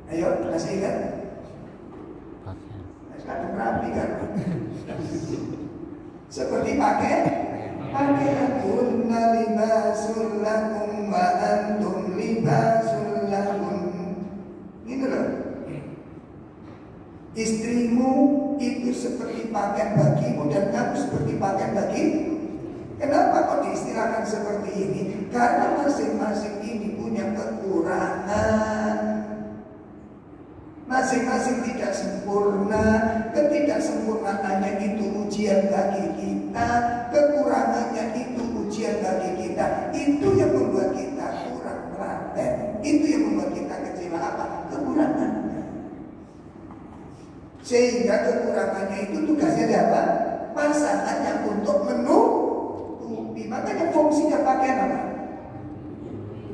Ayo, masih ingat? Kadang rapi kan? Seperti pakaian kunna libasul lakum wa antum libasul lakum. Gitu loh. Istrimu itu seperti pakaian bagimu dan kamu seperti pakaian bagimu. Kenapa kok diistilahkan seperti ini? Karena masing-masing ini punya kekurangan. Masing-masing tidak sempurna. Ketidaksempurnaannya itu ujian bagi kita. kita, kekurangannya itu ujian bagi kita. Itu yang membuat kita kurang telaten, itu yang membuat kita kecewa. Apa? Kekurangannya. Sehingga kekurangannya itu tugasnya apa? Pasangannya untuk menutupi. Makanya fungsinya pakaian apa?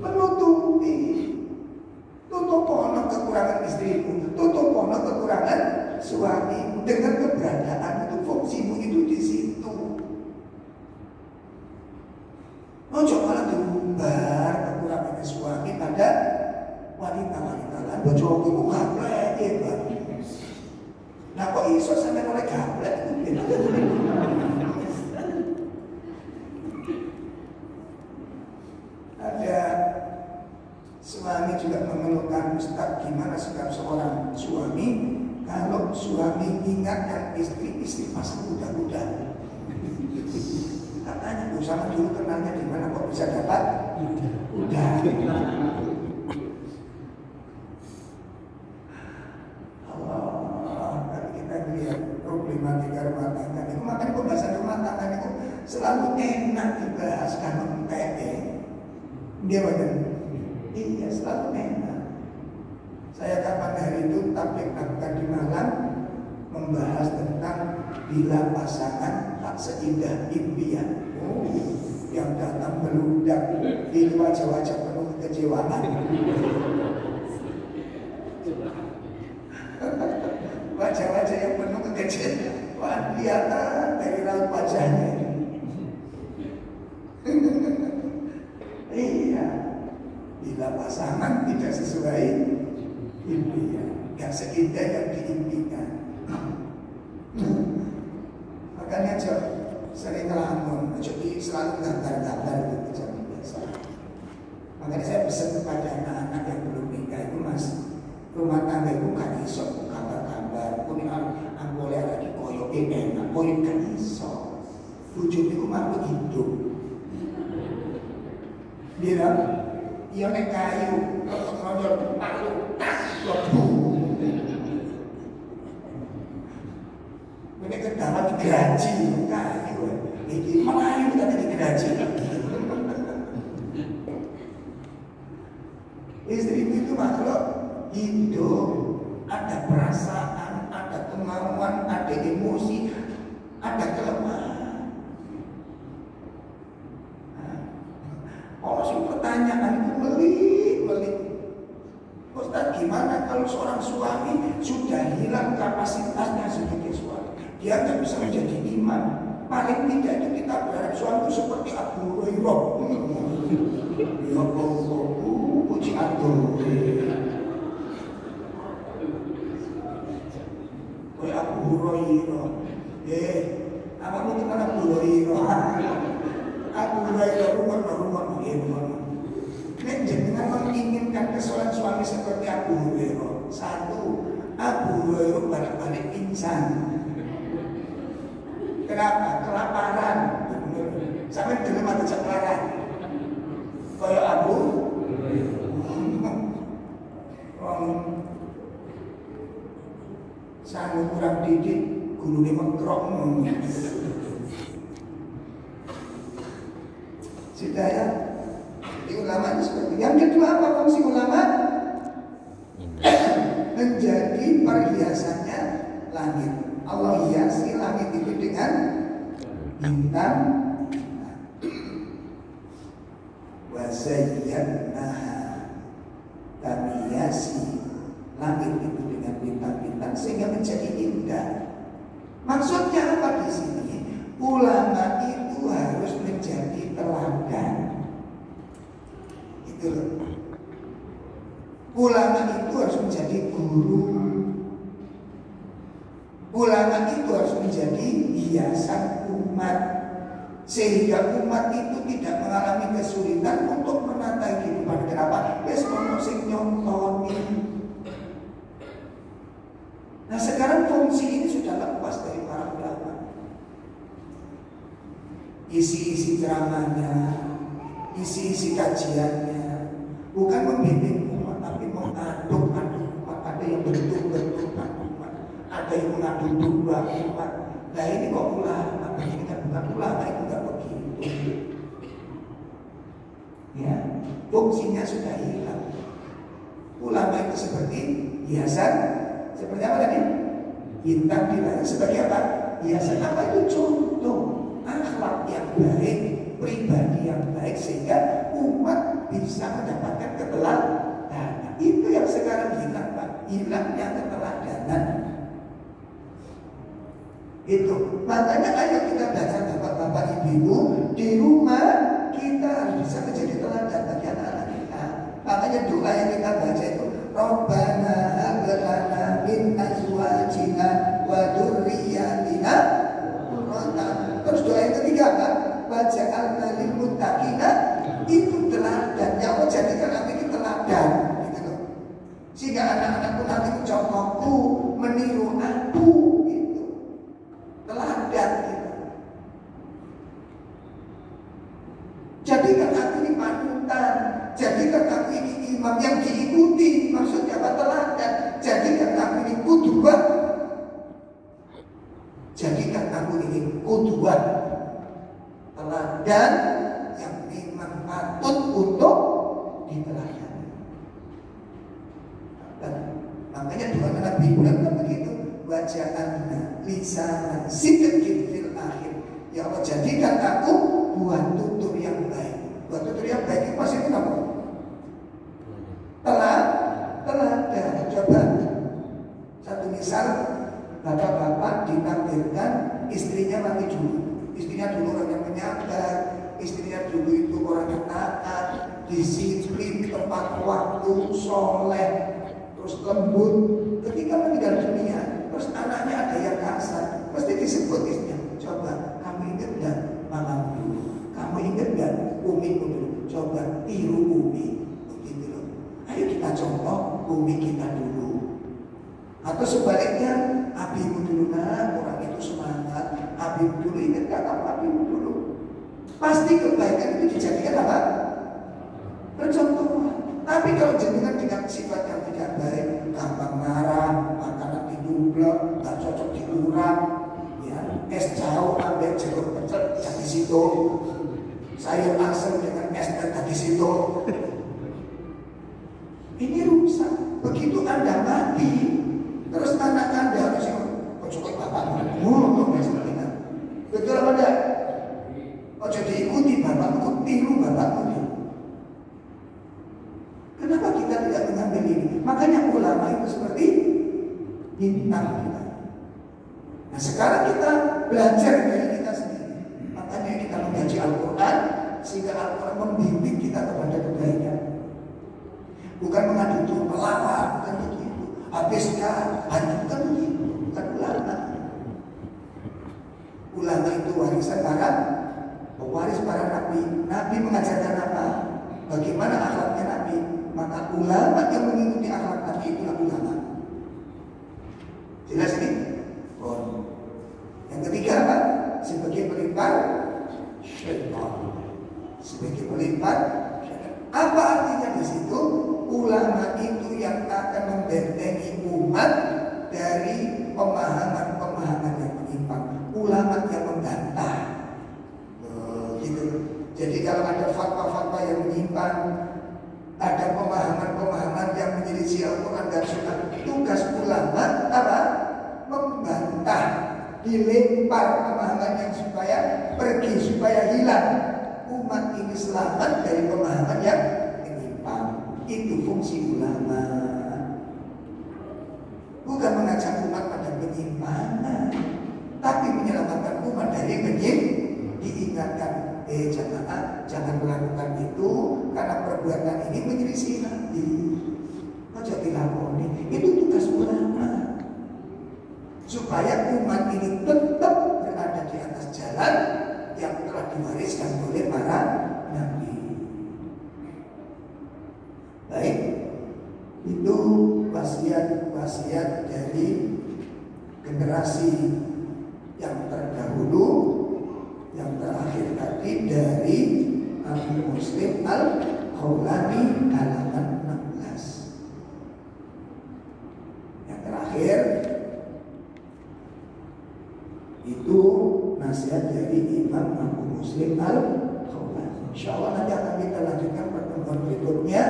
Menutupi. Tutup pono kekurangan istrimu, tutup pono kekurangan suami. Dengan keberadaan itu, fungsimu itu di situ. Ojo malah diumbar kekurangan suami pada wanita-wanita lain. Bojoku ku gablek ya, nah kok iso sampe oleh gablek itu? Ada suami juga mengeluhkan, Ustaz, gimana sikap seorang suami kalau suami ingatkan istri masih muda-muda? Katanya, sama dulu kenalnya di mana kok bisa dapat udah. Allah, kalau kita lihat problematika rumah tangga itu, makanya pembahasan rumah tangga itu selalu enak dibahas karena dia bagian. Iya, selalu enak. Saya kapan hari itu tablik akad di Malang membahas tentang bila pasangan tak seindah impian. Yang datang meludak di wajah-wajah penuh kekecewaan. Wajah-wajah yang penuh kekecewaan kelihatan dari raut wajahnya. Iya. Bila pasangan tidak sesuai impian, gak seindah yang diimpikan. Makanya sering ngelamun, jadi selalu gambar-gambar gitu, jadi biasa. Makanya saya pesan kepada anak-anak yang belum nikah itu, Mas, rumah tangga itu kan iso gambar-gambar, pun boleh ada di koyoke enak, koyok kan iso. Wujud itu makhluk hidup. Dia iya nek kayu, nonjol makhluk tas lebu. Ini kedalaman digaji, kayu. Ini melayu tapi digaji. Istri itu makhluk hidup, ada perasaan, ada kemauan, ada emosi, ada kelemahan. Pertanyaan itu melik. Ustaz, gimana kalau seorang suami sudah hilang kapasitasnya sebagai suami? Dia tidak bisa menjadi imam. Paling tidak itu kita berharap suami itu seperti Abu Hurairah. Ya Allah, puji Abu. Kayak Abu Hurairah. Apa itu kan Abu Hurairah? Abu Hurairah rumah. Nek jenengan menginginkan kesolan suami seperti Abu Hurairah. Satu, Abu Hurairah balik-balik pingsan. Kenapa? Kelaparan. Sampai dulu mati kelaparan. Kayak Abu sanggup kurang didik, guru dia mengkrok. Sudah ya. Ulama itu seperti yang kedua, apa fungsi ulama? Menjadi perhiasannya langit. Allah hiasi langit itu dengan bintang. Wa zayyanaha, kami hiasi langit itu dengan bintang-bintang sehingga menjadi indah. Maksudnya apa di sini? Ulama itu harus menjadi teladan. Ulama itu harus menjadi guru. Ulama itu harus menjadi hiasan umat, sehingga umat itu tidak mengalami kesulitan untuk menata kehidupan. Kenapa? Wes ono sing nyontoni. Nah, sekarang fungsi ini sudah lepas dari para ulama. Isi-isi ceramahnya, isi-isi kajiannya bukan membimbing umat, tapi mengaduk umat. Ada yang bentuk umat, ada yang mengadu domba umat. Nah ini kok ulama, ini kan Zaman ulama itu nggak begitu. Ya, fungsinya sudah hilang. Ulama itu seperti hiasan, seperti apa tadi? Bintang di langit. Sebagai apa? Hiasan. Apa itu? Contoh akhlak yang baik, pribadi yang baik, sehingga umat bisa mendapatkan keteladanan. Itu yang sekarang hilang, Pak. Hilangnya keteladanan. Itu makanya ayo kita baca, bapak-bapak, ibu-ibu, di rumah kita harus bisa menjadi teladan bagi anak-anak kita. Makanya doa yang kita baca itu Rabbana hab lana min azwajina wa dzurriyyatina qurrata. Terus doa yang ketiga apa? Waj'alna lil muttaqina. Itu teladan. Ya Allah, jadikan kami ini teladan, gitu loh. Sehingga anak-anakku nanti contohku, meniru aku, gitu. Teladan gitu. Jadikan aku ini panutan, jadikan aku ini imam yang diikuti. Maksudnya apa? Teladan. Jadikan aku ini qudwah. Jadikan aku ini qudwah, teladan yang memang patut untuk diteladani. Dan makanya doa Nabi Ibrahim kan begitu, waja'alna lisanan sidqin fil akhir. Ya Allah, jadikan aku buat tutur yang baik. Buat tutur yang baik itu maksudnya apa? Teladan. Coba satu misal, bapak-bapak ditakdirkan istrinya mati dulu. Istrinya dulu orang yang menyabar, istrinya dulu itu orang yang taat, disiplin, tepat waktu, soleh, terus lembut. Ketika meninggal dunia, terus anaknya ada yang kasar, mesti disebut istrinya. Coba kamu ingat gak mamamu dulu? Kamu ingat gak umimu dulu? Coba tiru umi, begitu loh. Ayo kita contoh umi kita dulu. Atau sebaliknya, abimu dulu, nak, orang itu semangat. Abimu dulu, ingat gak kamu abimu dulu? Pasti kebaikan itu dijadikan apa? Percontohan. Tapi kalau jenengan dengan sifat yang tidak baik, gampang marah, makanan didumblek, gak cocok diurap, ya, es jauh ambil jeruk pecel jadi situ, sayur asem dengan es tadi situ. Ini rusak. Begitu Anda mati, terus anak Anda harus cukup bapakmu, betul apa enggak? Oh, jadi ikuti bapakmu, tiru bapakmu. Kenapa kita tidak mengambil ini? Makanya ulama itu seperti bintang kita. Nah, sekarang kita belajar dari kita sendiri. Makanya kita mengkaji Al-Quran, sehingga Al-Quran membimbing kita kepada kebaikan. Bukan mengadu melawan, bukan begitu. Habiskan, hanya bukan begitu. Bukan ulama. Ulama itu warisan para pewaris para nabi. Nabi mengajarkan apa? Bagaimana akhlaknya Nabi? Maka ulama yang mengikuti akhlak Nabi itulah ulama. Jelas ini? Oh. Yang ketiga apa? Sebagai pelipar syaitan. Sebagai pelipar syaitan. Apa artinya di situ? Ulama itu yang akan membentengi umat dari pemahaman-pemahaman yang menyimpang. Ulama yang membantah. Gitu. Jadi kalau ada fatwa-fatwa yang menyimpang, ada pemahaman-pemahaman yang menyelisih Al-Quran dan Sunnah, tugas ulama apa? Membantah, dilempar pemahaman yang supaya pergi, supaya hilang. Umat ini selamat dari pemahaman yang menyimpang. Itu fungsi ulama. Bukan mengajak umat pada penyimpangan, tapi menyelamatkan umat dari penyimpangan. Diingatkan, jamaah, jangan melakukan itu karena perbuatan ini menyelisih Nabi. Ojo dilakoni. Itu tugas ulama. Supaya umat ini tetap berada di atas jalan yang telah diwariskan oleh para nabi. Baik, itu wasiat dari generasi yang terdahulu. Yang terakhir tadi dari Abi Muslim Al-Khawlani halaman 16. Yang terakhir itu nasihat dari Ibu Imam Abu Muslim Al-Khawlani. Insyaallah nanti akan kita lanjutkan pertemuan berikutnya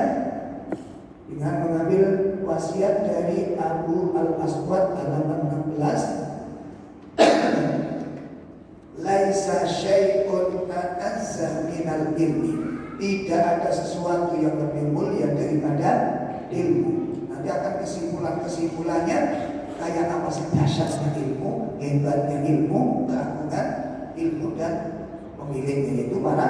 dengan mengambil wasiat dari Abu Al-Aswad halaman 16. Laisa syai'un a'azza minal ilmi. Tidak ada sesuatu yang lebih mulia daripada ilmu. Nanti akan kesimpulannya kayak apa sih dahsyatnya ilmu, hebatnya ilmu, keagungan ilmu dan pemiliknya yaitu para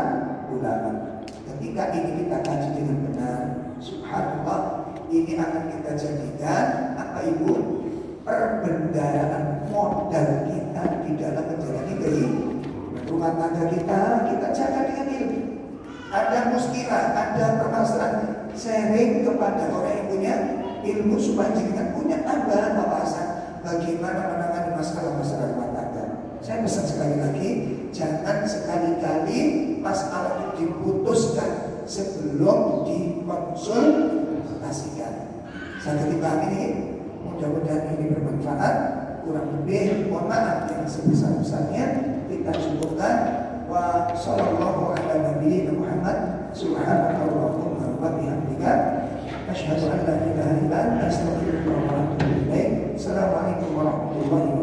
ulama. Ketika ini kita kaji dengan benar, subhanallah, ini akan kita jadikan apa ibu? Perbendaharaan modal kita di dalam menjalani kehidupan rumah tangga kita jaga dengan ilmu. Ada muskilah, ada permasalahan, sharing kepada orang yang punya ilmu supaya jangan punya tambahan wawasan bagaimana menangani masalah-masalah rumah tangga. Saya pesan sekali lagi, jangan sekali-kali masalah itu diputuskan sebelum dikonsultasikan. Saya dipahami ini, mudah-mudahan ini bermanfaat. Kurang lebih mohon maaf yang sebesar-besarnya, kita cukupkan. Wa sallallahu ala nabiyina Muhammad subhanakallahumma wa bihamdika asyhadu an la ilaha illa anta astaghfiruka wa atubu ilaik. Assalamualaikum warahmatullahi wabarakatuh.